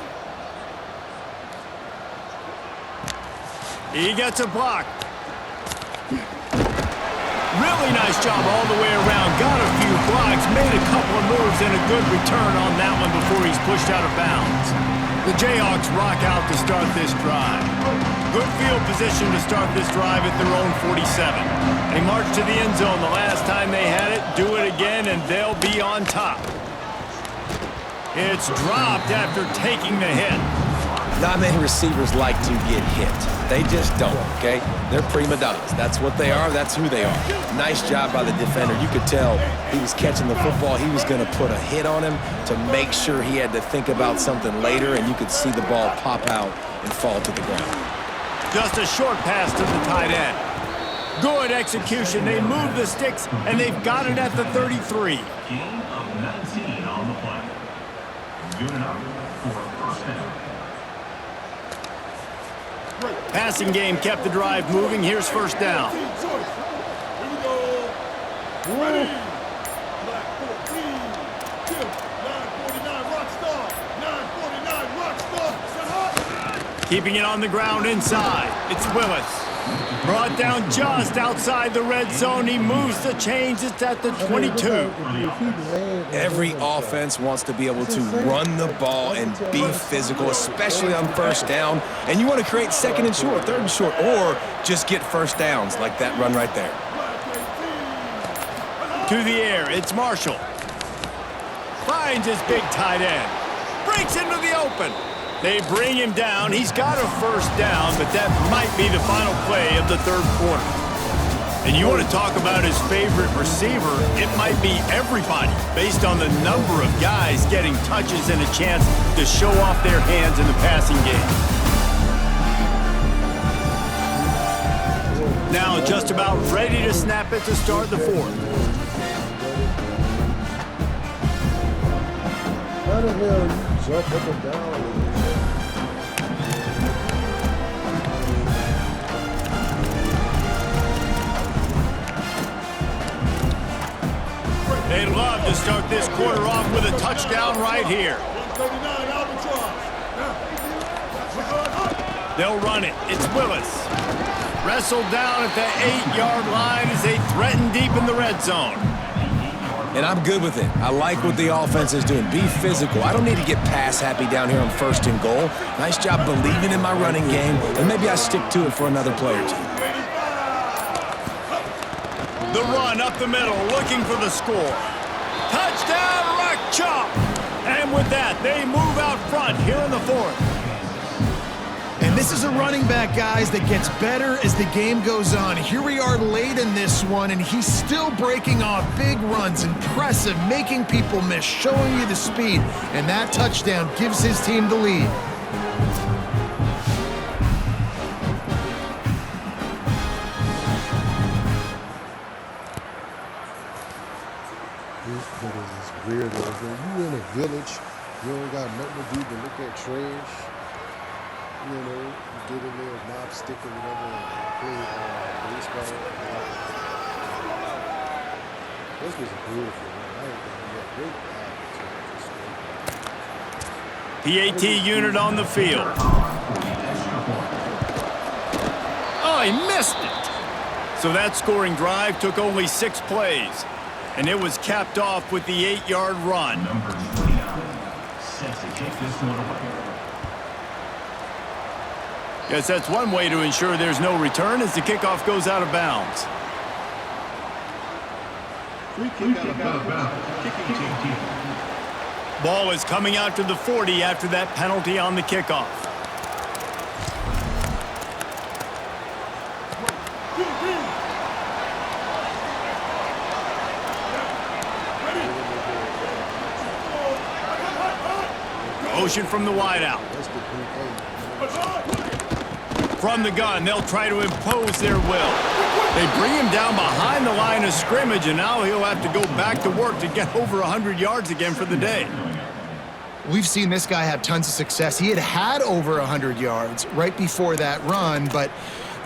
He gets a block. Really nice job all the way around. Got a few blocks, made a couple of moves, and a good return on that one before he's pushed out of bounds. The Jayhawks rock out to start this drive. Good field position to start this drive at their own 47. They march to the end zone the last time they had it, do it again, and they'll be on top. It's dropped after taking the hit. Not many receivers like to get hit. They just don't, okay? They're prima donnas. That's what they are. That's who they are. Nice job by the defender. You could tell he was catching the football. He was going to put a hit on him to make sure he had to think about something later, and you could see the ball pop out and fall to the ground. Just a short pass to the tight end. Good execution. They move the sticks, and they've got it at the 33. Gain of 19 on the play. Unit up for first down. Passing game kept the drive moving. Here's first down. Here we go. Ready. Black 14. Kill. 949 Rockstar. 949 Rockstar. Set hot. Keeping it on the ground inside. It's Willis. Brought down just outside the red zone. He moves the chains. It's at the 22. Every offense wants to be able to run the ball and be physical, especially on first down. And you want to create second and short, third and short, or just get first downs like that run right there. To the air, it's Marshall. Finds his big tight end. Breaks into the open. They bring him down. He's got a first down, but that might be the final play of the third quarter. And you want to talk about his favorite receiver, it might be everybody, based on the number of guys getting touches and a chance to show off their hands in the passing game. Now just about ready to snap it to start the fourth. How the hell you jump up and down? They'd love to start this quarter off with a touchdown right here. 139 Albatross. They'll run it. It's Willis. Wrestled down at the 8-yard line as they threaten deep in the red zone. And I'm good with it. I like what the offense is doing. Be physical. I don't need to get pass happy down here on first and goal. Nice job believing in my running game, and maybe I stick to it for another play or two. The run up the middle, looking for the score. Touchdown, Rock Chalk! And with that, they move out front here in the fourth. And this is a running back, guys, that gets better as the game goes on. Here we are late in this one, and he's still breaking off big runs. Impressive, making people miss, showing you the speed. And that touchdown gives his team the lead. But it's weird though. When you in a village, you ain't got nothing to do but look at trash. You know, you get a little knob stick or whatever and play baseball. This was beautiful, man. I ain't gonna get great. PAT unit on the field. Oh, he missed it. So that scoring drive took only 6 plays. And it was capped off with the 8-yard run. Number 29, set to kick this one away. Yes, that's one way to ensure there's no return as the kickoff goes out of bounds. Free kick out of bounds. Kicking team. Ball is coming out to the 40 after that penalty on the kickoff. Motion from the wideout. From the gun, they'll try to impose their will. They bring him down behind the line of scrimmage, and now he'll have to go back to work to get over 100 yards again for the day. We've seen this guy have tons of success. He had over 100 yards right before that run, but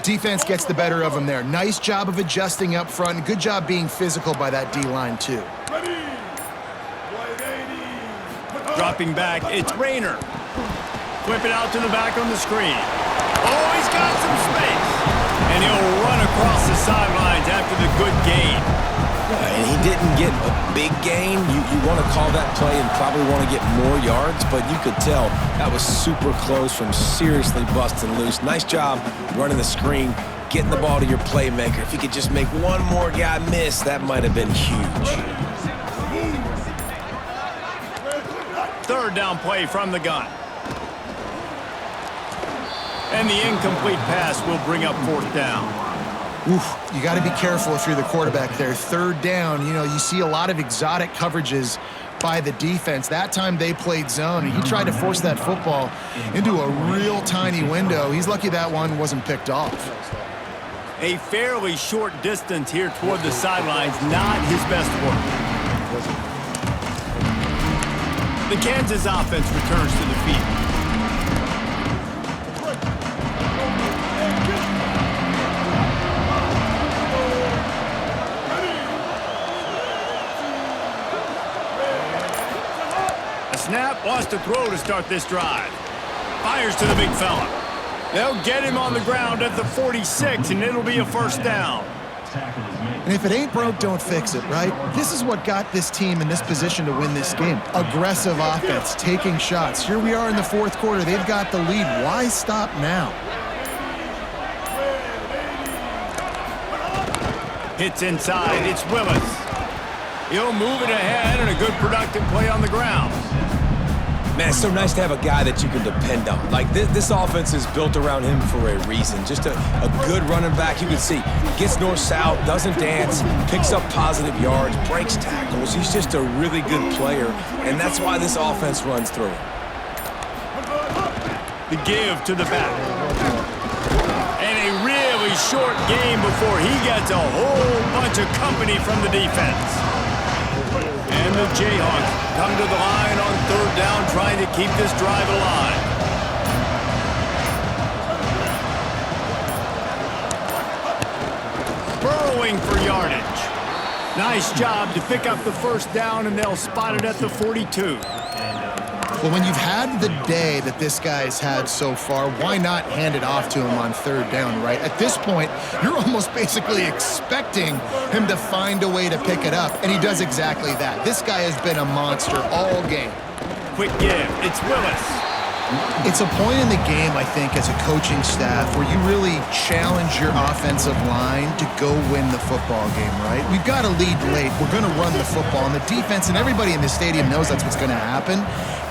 defense gets the better of him there. Nice job of adjusting up front. Good job being physical by that D-line, too. Dropping back, it's Rayner. Whip it out to the back on the screen. Oh, he's got some space. And he'll run across the sidelines after the good gain. And he didn't get a big gain. You want to call that play and probably want to get more yards, but you could tell that was super close from seriously busting loose. Nice job running the screen, getting the ball to your playmaker. If you could just make one more guy miss, that might have been huge. Third down play from the gun. And the incomplete pass will bring up fourth down. Oof, you got to be careful if you're the quarterback there. Third down, you know, you see a lot of exotic coverages by the defense. That time they played zone, and he tried to force that football into a real tiny window. He's lucky that one wasn't picked off. A fairly short distance here toward the sidelines, not his best work. The Kansas offense returns to the field. A snap, wants to throw to start this drive. Fires to the big fella. They'll get him on the ground at the 46, and it'll be a first down. And if it ain't broke, don't fix it, right? This is what got this team in this position to win this game. Aggressive offense, taking shots. Here we are in the fourth quarter. They've got the lead. Why stop now? Hits inside. It's Willis. He'll move it ahead, and a good productive play on the ground. Man, it's so nice to have a guy that you can depend on. Like, this offense is built around him for a reason. Just a good running back. You can see, gets north-south, doesn't dance, picks up positive yards, breaks tackles. He's just a really good player, and that's why this offense runs through him. The give to the back. And a really short game before he gets a whole bunch of company from the defense. And the Jayhawks come to the line on third down, trying to keep this drive alive. Burrowing for yardage. Nice job to pick up the first down, and they'll spot it at the 42. Well, when you've had the day that this guy's had so far, why not hand it off to him on third down, right? At this point, you're almost basically expecting him to find a way to pick it up, and he does exactly that. This guy has been a monster all game. Quick give. It's Willis. It's a point in the game, I think, as a coaching staff where you really challenge your offensive line to go win the football game, right? We've got to lead late. We're going to run the football, and the defense and everybody in the stadium knows that's what's going to happen.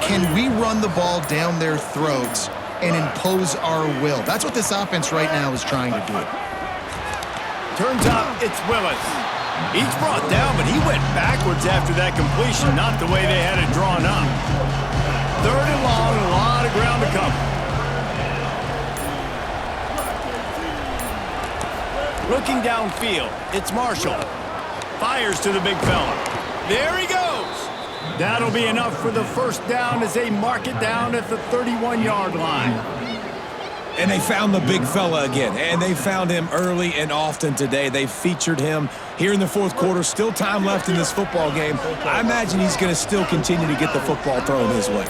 Can we run the ball down their throats and impose our will? That's what this offense right now is trying to do. Turns out it's Willis. He's brought down, but he went backwards after that completion, not the way they had it drawn up. Third and long, a lot of ground to cover. Looking downfield, it's Marshall. Fires to the big fella. There he goes. That'll be enough for the first down as they mark it down at the 31-yard line. And they found the big fella again, and they found him early and often today. They featured him here in the fourth quarter. Still time left in this football game. I imagine he's going to still continue to get the football thrown his way.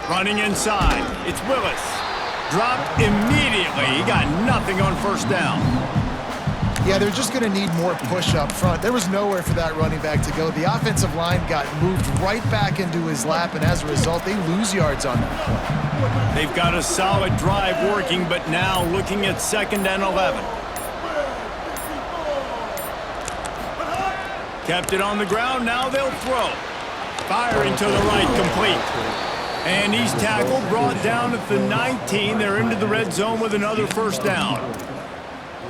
Running inside, it's Willis. Dropped immediately. He got nothing on first down. Yeah, they're just going to need more push up front. There was nowhere for that running back to go. The offensive line got moved right back into his lap, and as a result, they lose yards on that play. They've got a solid drive working, but now looking at 2nd and 11. Kept it on the ground, now they'll throw. Firing to the right, complete. And he's tackled, brought down at the 19. They're into the red zone with another first down.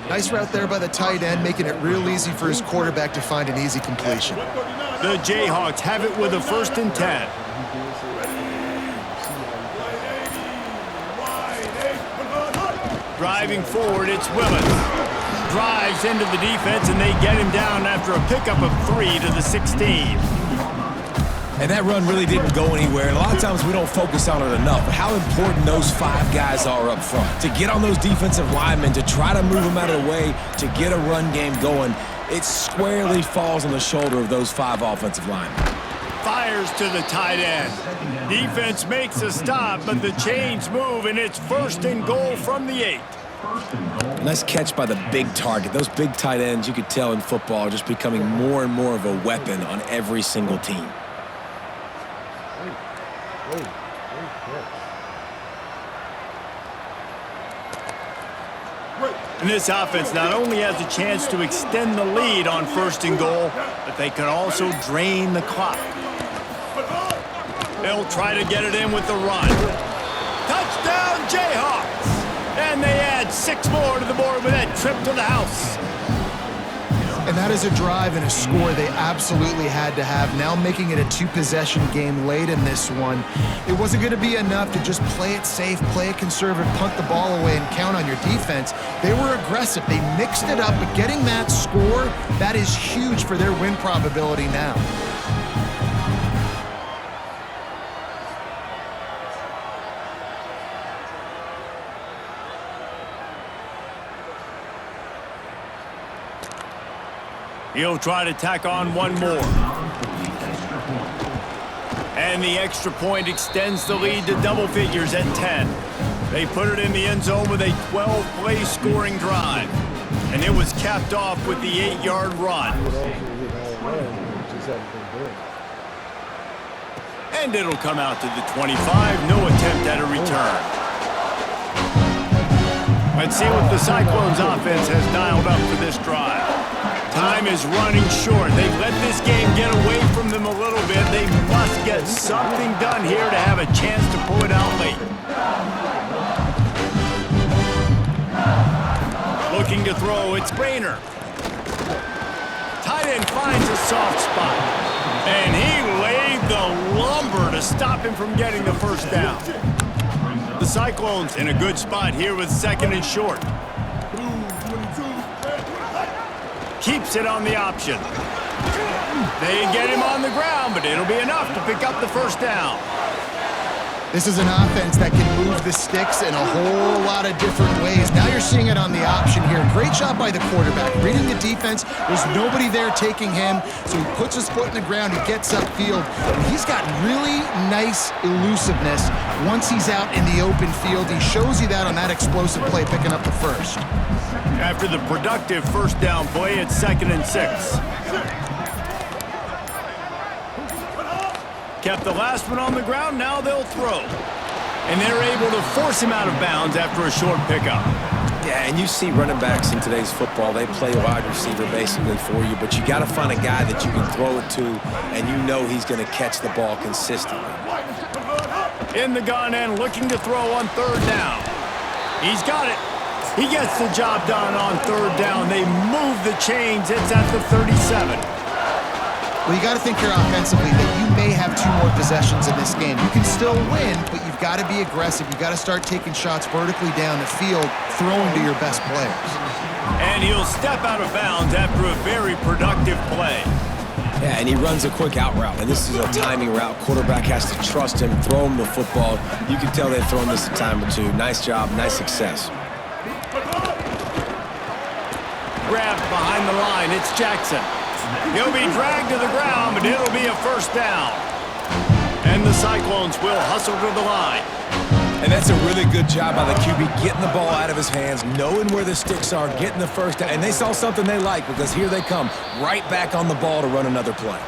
Nice route there by the tight end, making it real easy for his quarterback to find an easy completion. The Jayhawks have it with a 1st and 10. Driving forward, it's Willis. Drives into the defense, and they get him down after a pickup of 3 to the 16. And that run really didn't go anywhere. And a lot of times we don't focus on it enough. But how important those 5 guys are up front. To get on those defensive linemen, to try to move them out of the way, to get a run game going, it squarely falls on the shoulder of those 5 offensive linemen. Fires to the tight end. Defense makes a stop, but the chains move, and it's 1st and goal from the 8. Nice catch by the big target. Those big tight ends, you could tell in football, are just becoming more and more of a weapon on every single team. And this offense not only has a chance to extend the lead on 1st and goal, but they can also drain the clock. They'll try to get it in with the run. Touchdown, Jayhawks! And they add 6 more to the board with that trip to the house. And that is a drive and a score they absolutely had to have. Now making it a two-possession game late in this one. It wasn't going to be enough to just play it safe, play it conservative, punt the ball away, and count on your defense. They were aggressive. They mixed it up, but getting that score, that is huge for their win probability now. He'll try to tack on one more. And the extra point extends the lead to double figures at 10. They put it in the end zone with a 12-play scoring drive. And it was capped off with the 8-yard run. And it'll come out to the 25. No attempt at a return. Let's see what the Cyclones offense has dialed up for this drive. Time is running short. They've let this game get away from them a little bit. They must get something done here to have a chance to pull it out late. Looking to throw, it's Rayner. Tight end finds a soft spot. And he laid the lumber to stop him from getting the first down. The Cyclones in a good spot here with 2nd and short. Keeps it on the option. They get him on the ground, but it'll be enough to pick up the first down. This is an offense that can move the sticks in a whole lot of different ways. Now you're seeing it on the option here. Great job by the quarterback. Reading the defense, there's nobody there taking him, so he puts his foot in the ground, he gets upfield. And he's got really nice elusiveness once he's out in the open field. He shows you that on that explosive play, picking up the first. After the productive first down play, it's 2nd and 6. Kept the last one on the ground, now they'll throw. And they're able to force him out of bounds after a short pickup. Yeah, and you see running backs in today's football, they play wide receiver basically for you, but you got to find a guy that you can throw it to, and you know he's going to catch the ball consistently. In the gun and looking to throw on 3rd down. He's got it. He gets the job done on 3rd down. They move the chains. It's at the 37. Well, you got to think here offensively that you may have 2 more possessions in this game. You can still win, but you've got to be aggressive. You've got to start taking shots vertically down the field, throwing to your best players. And he'll step out of bounds after a very productive play. Yeah, and he runs a quick out route, and this is a timing route. Quarterback has to trust him, throw him the football. You can tell they've thrown this a time or two. Nice job, nice success. Grabbed behind the line, it's Jackson. He'll be dragged to the ground, but it'll be a first down. And the Cyclones will hustle to the line. And that's a really good job by the QB, getting the ball out of his hands, knowing where the sticks are, getting the first down. And they saw something they like, because here they come, right back on the ball to run another play.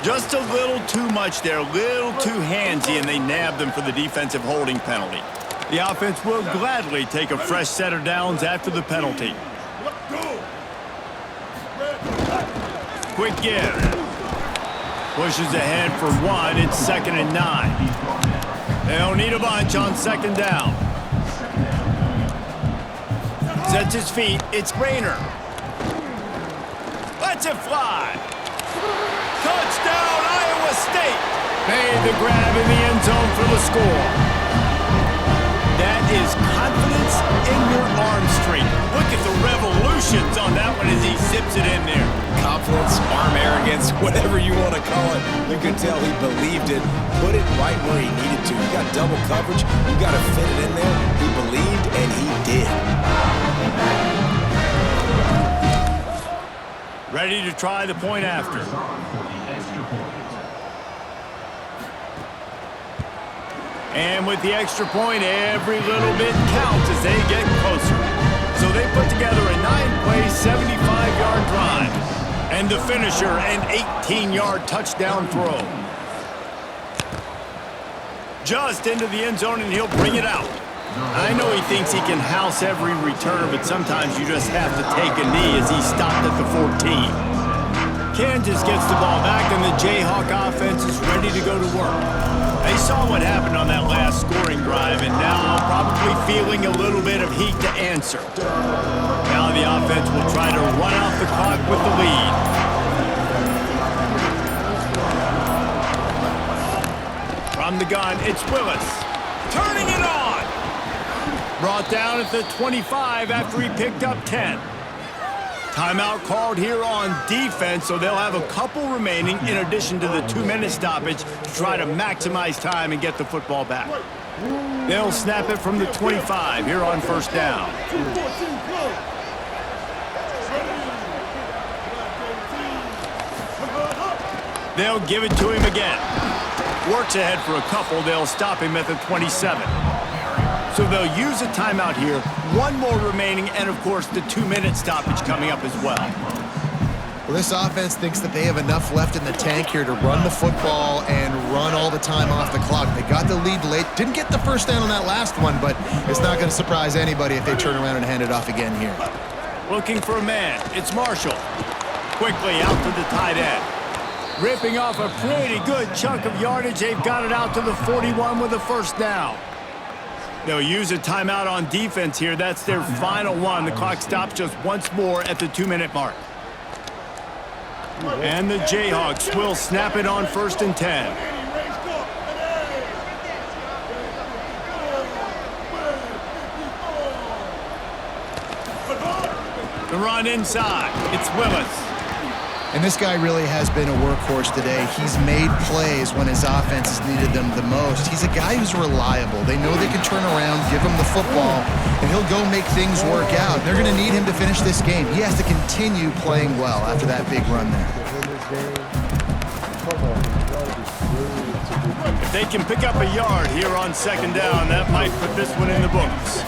Just a little too much there, a little too handsy, and they nabbed them for the defensive holding penalty. The offense will gladly take a fresh set of downs after the penalty. Quick give. Pushes ahead for 1. It's 2nd and 9. They'll need a bunch on 2nd down. Sets his feet. It's Rayner. Lets it fly. Touchdown, Iowa State! Made the grab in the end zone for the score. That is confidence in your arm strength. Look at the revolutions on that one as he zips it in there. Confidence, arm arrogance, whatever you want to call it. You can tell he believed it, put it right where he needed to. You got double coverage, you got to fit it in there. He believed, and he did. Ready to try the point after. And with the extra point, every little bit counts as they get closer. So they put together a 9-play, 75-yard drive. And the finisher, an 18-yard touchdown throw. Just into the end zone, and he'll bring it out. I know he thinks he can house every return, but sometimes you just have to take a knee as he stopped at the 14. Kansas gets the ball back, and the Jayhawk offense is ready to go to work. They They saw what happened on that last scoring drive, and now probably feeling a little bit of heat to answer. Now the offense will try to run out the clock with the lead. From the gun, it's Willis. Turning it on! Brought down at the 25 after he picked up 10. Timeout called here on defense, so they'll have a couple remaining in addition to the 2-minute stoppage to try to maximize time and get the football back. They'll snap it from the 25 here on first down. They'll give it to him again. Works ahead for a couple. They'll stop him at the 27. So they'll use a timeout here. One more remaining, and of course the 2-minute stoppage coming up as well. Well, this offense thinks that they have enough left in the tank here to run the football and run all the time off the clock. They got the lead late. Didn't get the first down on that last one, but it's not going to surprise anybody if they turn around and hand it off again here. Looking for a man. It's Marshall. Quickly out to the tight end. Ripping off a pretty good chunk of yardage. They've got it out to the 41 with a first down. They'll use a timeout on defense here. That's their final one. The clock stops just once more at the 2-minute mark. And the Jayhawks will snap it on first and 10. The run inside. It's Willis. And this guy really has been a workhorse today. He's made plays when his offense has needed them the most. He's a guy who's reliable. They know they can turn around, give him the football, and he'll go make things work out. They're going to need him to finish this game. He has to continue playing well after that big run there. If they can pick up a yard here on second down, that might put this one in the books.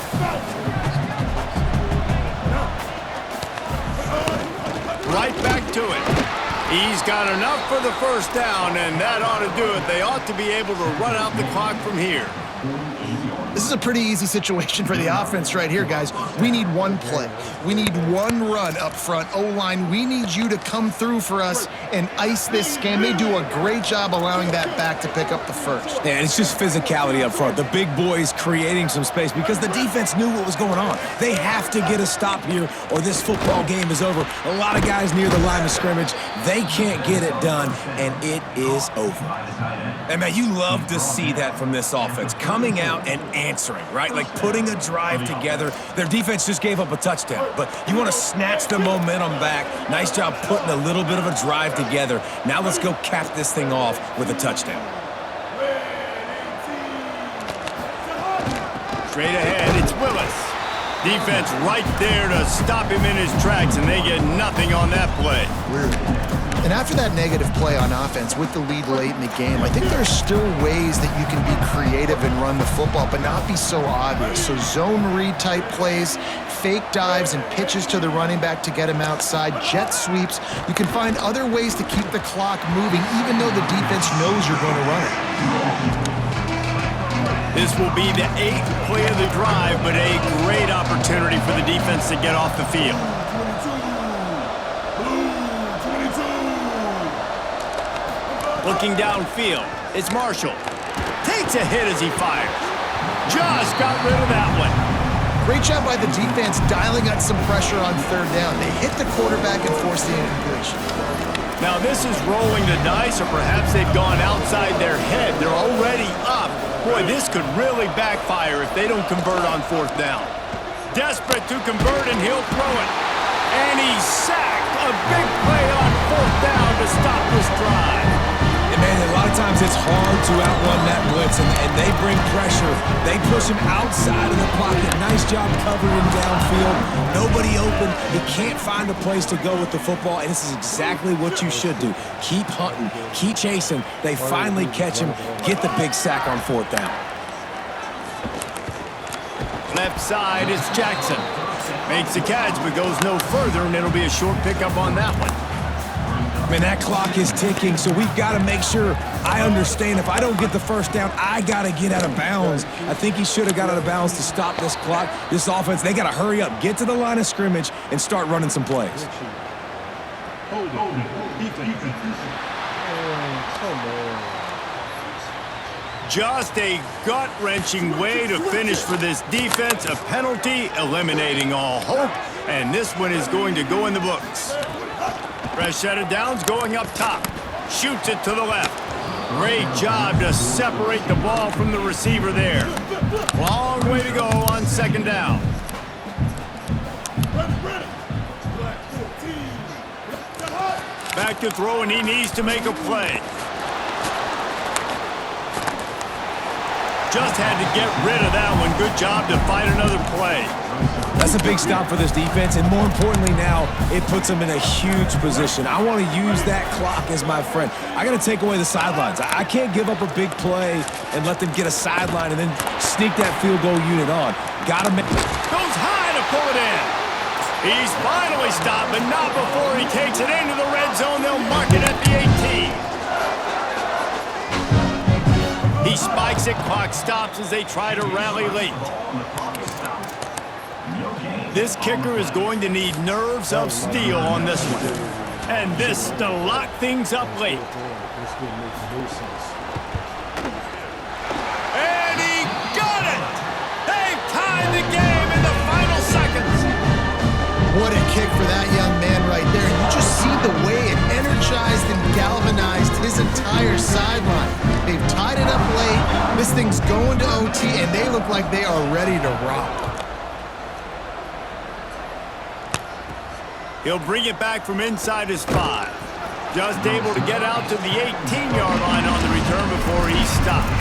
Right back to it. He's got enough for the first down, and that ought to do it. They ought to be able to run out the clock from here. This is a pretty easy situation for the offense right here, guys. We need one play. We need one run up front. O-line, we need you to come through for us and ice this game. They do a great job allowing that back to pick up the first. And it's just physicality up front. The big boys creating some space because the defense knew what was going on. They have to get a stop here or this football game is over. A lot of guys near the line of scrimmage. They can't get it done, and it is over. And, man, you love to see that from this offense. Coming out and answering, right? Like putting a drive together. Their defense just gave up a touchdown, but you want to snatch the momentum back. Nice job putting a little bit of a drive together. Now let's go cap this thing off with a touchdown. Straight ahead, it's Willis. Defense right there to stop him in his tracks, and they get nothing on that play. And after that negative play on offense with the lead late in the game, I think there's still ways that you can be creative and run the football, but not be so obvious. So zone read type plays, fake dives and pitches to the running back to get him outside, jet sweeps. You can find other ways to keep the clock moving, even though the defense knows you're going to run it. This will be the 8th play of the drive, but a great opportunity for the defense to get off the field. Looking downfield, it's Marshall. Takes a hit as he fires. Just got rid of that one. Great job by the defense dialing up some pressure on third down. They hit the quarterback and forced the incompletion. Now this is rolling the dice, or perhaps they've gone outside their head. They're already up. Boy, this could really backfire if they don't convert on fourth down. Desperate to convert, and he'll throw it. And he's sacked. A big play on fourth down to stop this drive. And man, a lot of times it's hard to outrun that blitz, and they bring pressure. They push him outside of the pocket. Nice job covering downfield. Nobody open. He can't find a place to go with the football, and this is exactly what you should do. Keep hunting. Keep chasing. They finally catch him. Get the big sack on fourth down. Left side, it's Jackson. Makes the catch, but goes no further, and it'll be a short pickup on that one. Man, that clock is ticking, so we've got to make sure I understand if I don't get the first down, I got to get out of bounds. I think he should have got out of bounds to stop this clock. This offense, they got to hurry up, get to the line of scrimmage, and start running some plays. Hold it. Come on. Just a gut-wrenching way to finish for this defense. A penalty, eliminating all hope. And this one is going to go in the books. Fresh set of downs going up top. Shoots it to the left. Great job to separate the ball from the receiver there. Long way to go on second down. Back to throw, and he needs to make a play. Just had to get rid of that one. Good job to find another play. That's a big stop for this defense, and more importantly now, it puts them in a huge position. I want to use that clock as my friend. I got to take away the sidelines. I can't give up a big play and let them get a sideline and then sneak that field goal unit on. Got to make... Goes high to pull it in. He's finally stopped, but not before he takes it into the red zone. They'll mark it at the 18. He spikes it, clock stops as they try to rally late. This kicker is going to need nerves of steel on this one. And this to lock things up late. And he got it! They've tied the game in the final seconds. What a kick for that young man right there. And you just see the way it energized and galvanized his entire sideline. They've tied it up late. This thing's going to OT, and they look like they are ready to rock. He'll bring it back from inside his 5. Just able to get out to the 18-yard line on the return before he's stopped.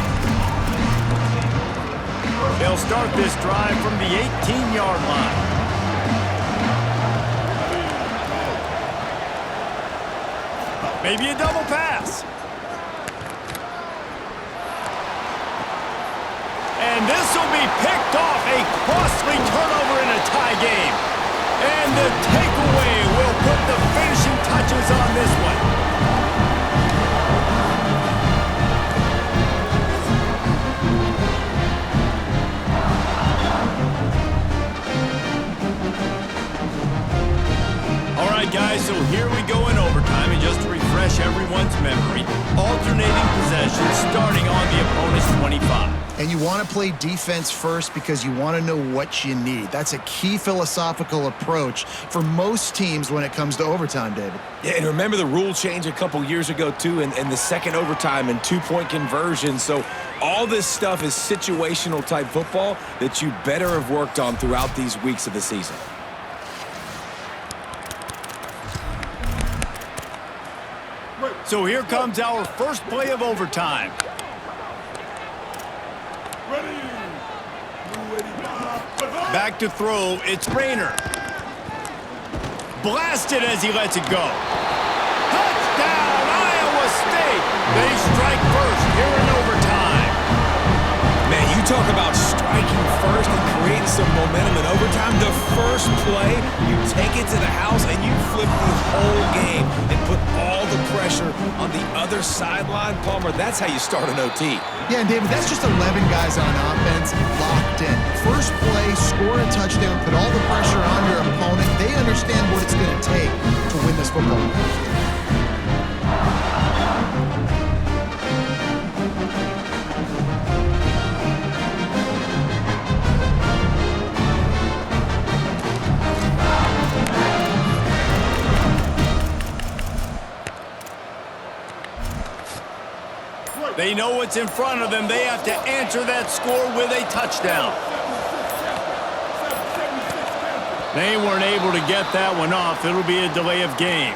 They'll start this drive from the 18-yard line. Maybe a double pass. And this will be picked off. A costly turnover in a tie game. And the takeaway will put the finishing touches on this one. All right, guys, so here we go in overtime. And just to refresh everyone's memory, alternating possession starting on the opponent's 25. And you want to play defense first because you want to know what you need. That's a key philosophical approach for most teams when it comes to overtime, David. Yeah, and remember the rule change a couple years ago, too, and the second overtime and two-point conversion. So all this stuff is situational type football that you better have worked on throughout these weeks of the season. So here comes our first play of overtime. Back to throw, it's Rayner. Blasted as he lets it go. Touchdown, Iowa State! They strike first here in overtime. Man, you talk about striking first and creating some momentum in overtime. The first play, you take it to the house and you flip the whole game and put all the pressure on the other sideline. Palmer, that's how you start an OT. Yeah, and David, that's just 11 guys on offense locked in. First play, score a touchdown, put all the pressure on your opponent. They understand what it's going to take to win this football game. They know what's in front of them. They have to answer that score with a touchdown. They weren't able to get that one off. It'll be a delay of game.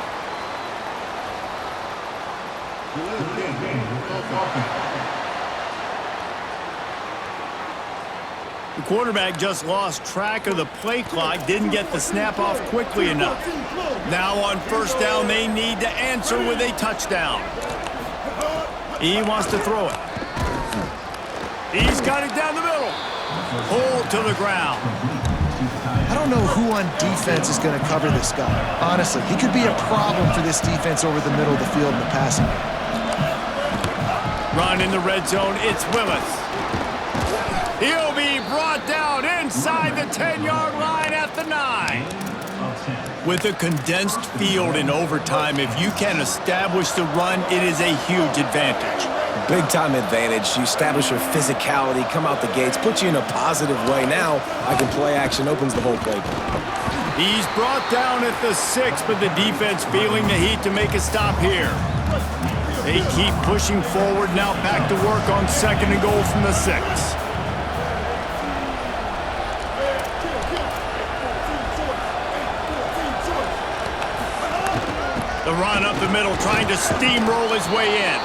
The quarterback just lost track of the play clock, didn't get the snap off quickly enough. Now on first down, they need to answer with a touchdown. He wants to throw it. He's got it down the middle. Pulled to the ground. I don't know who on defense is going to cover this guy. Honestly, he could be a problem for this defense over the middle of the field in the passing game. Run in the red zone. It's Willis. He'll be brought down inside the 10-yard line at the 9. With a condensed field in overtime, if you can establish the run, it is a huge advantage. Big-time advantage. You establish your physicality, come out the gates, put you in a positive way. Now, I can play action, opens the whole playbook. He's brought down at the 6, but the defense feeling the heat to make a stop here. They keep pushing forward, now back to work on 2nd and goal from the 6. The run up the middle, trying to steamroll his way in.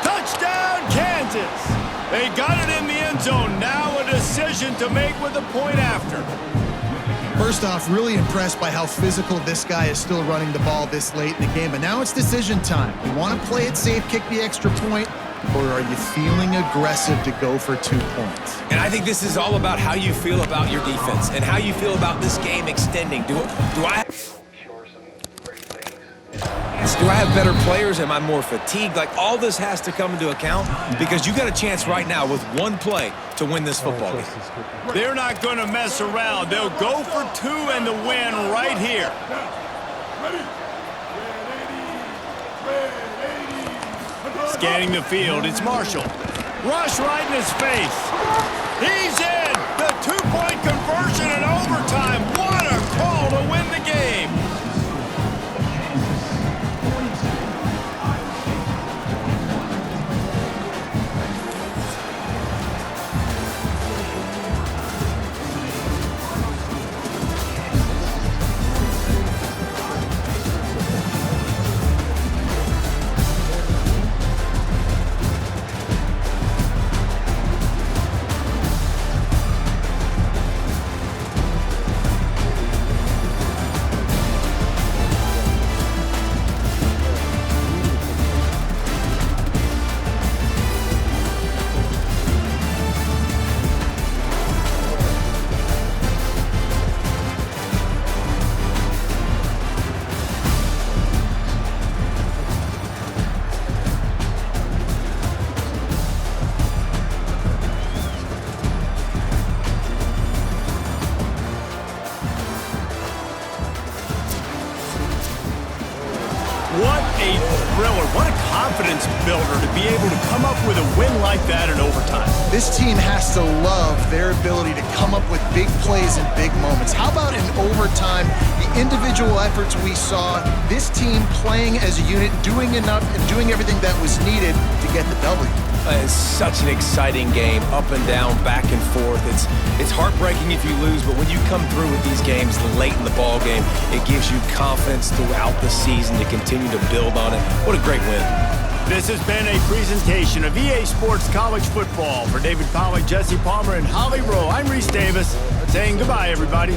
Touchdown, Kansas! They got it in the end zone. Now a decision to make with a point after. First off, really impressed by how physical this guy is still running the ball this late in the game. But now it's decision time. You want to play it safe, kick the extra point, or are you feeling aggressive to go for 2 points? And I think this is all about how you feel about your defense and how you feel about this game extending. Do I have better players? Am I more fatigued? Like, all this has to come into account because you got a chance right now with one play to win this football game. They're not going to mess around. They'll go for 2 and the win right here. Scanning the field, it's Marshall. Rush right in his face. He's in! The 2-point conversion in overtime. What a call to win the game! What a thriller. What a confidence builder to be able to come up with a win like that in overtime. This team has to love their ability to come up with big plays and big moments. How about in overtime, the individual efforts we saw, this team playing as a unit, doing enough and doing everything that was needed to get the W. It's such an exciting game, up and down, back and forth. It's heartbreaking if you lose, but when you come through with these games late in the ball game, it gives you confidence throughout the season to continue to build on it. What a great win. This has been a presentation of EA Sports College Football. For David Pollack, Jesse Palmer, and Holly Rowe, I'm Reese Davis saying goodbye, everybody.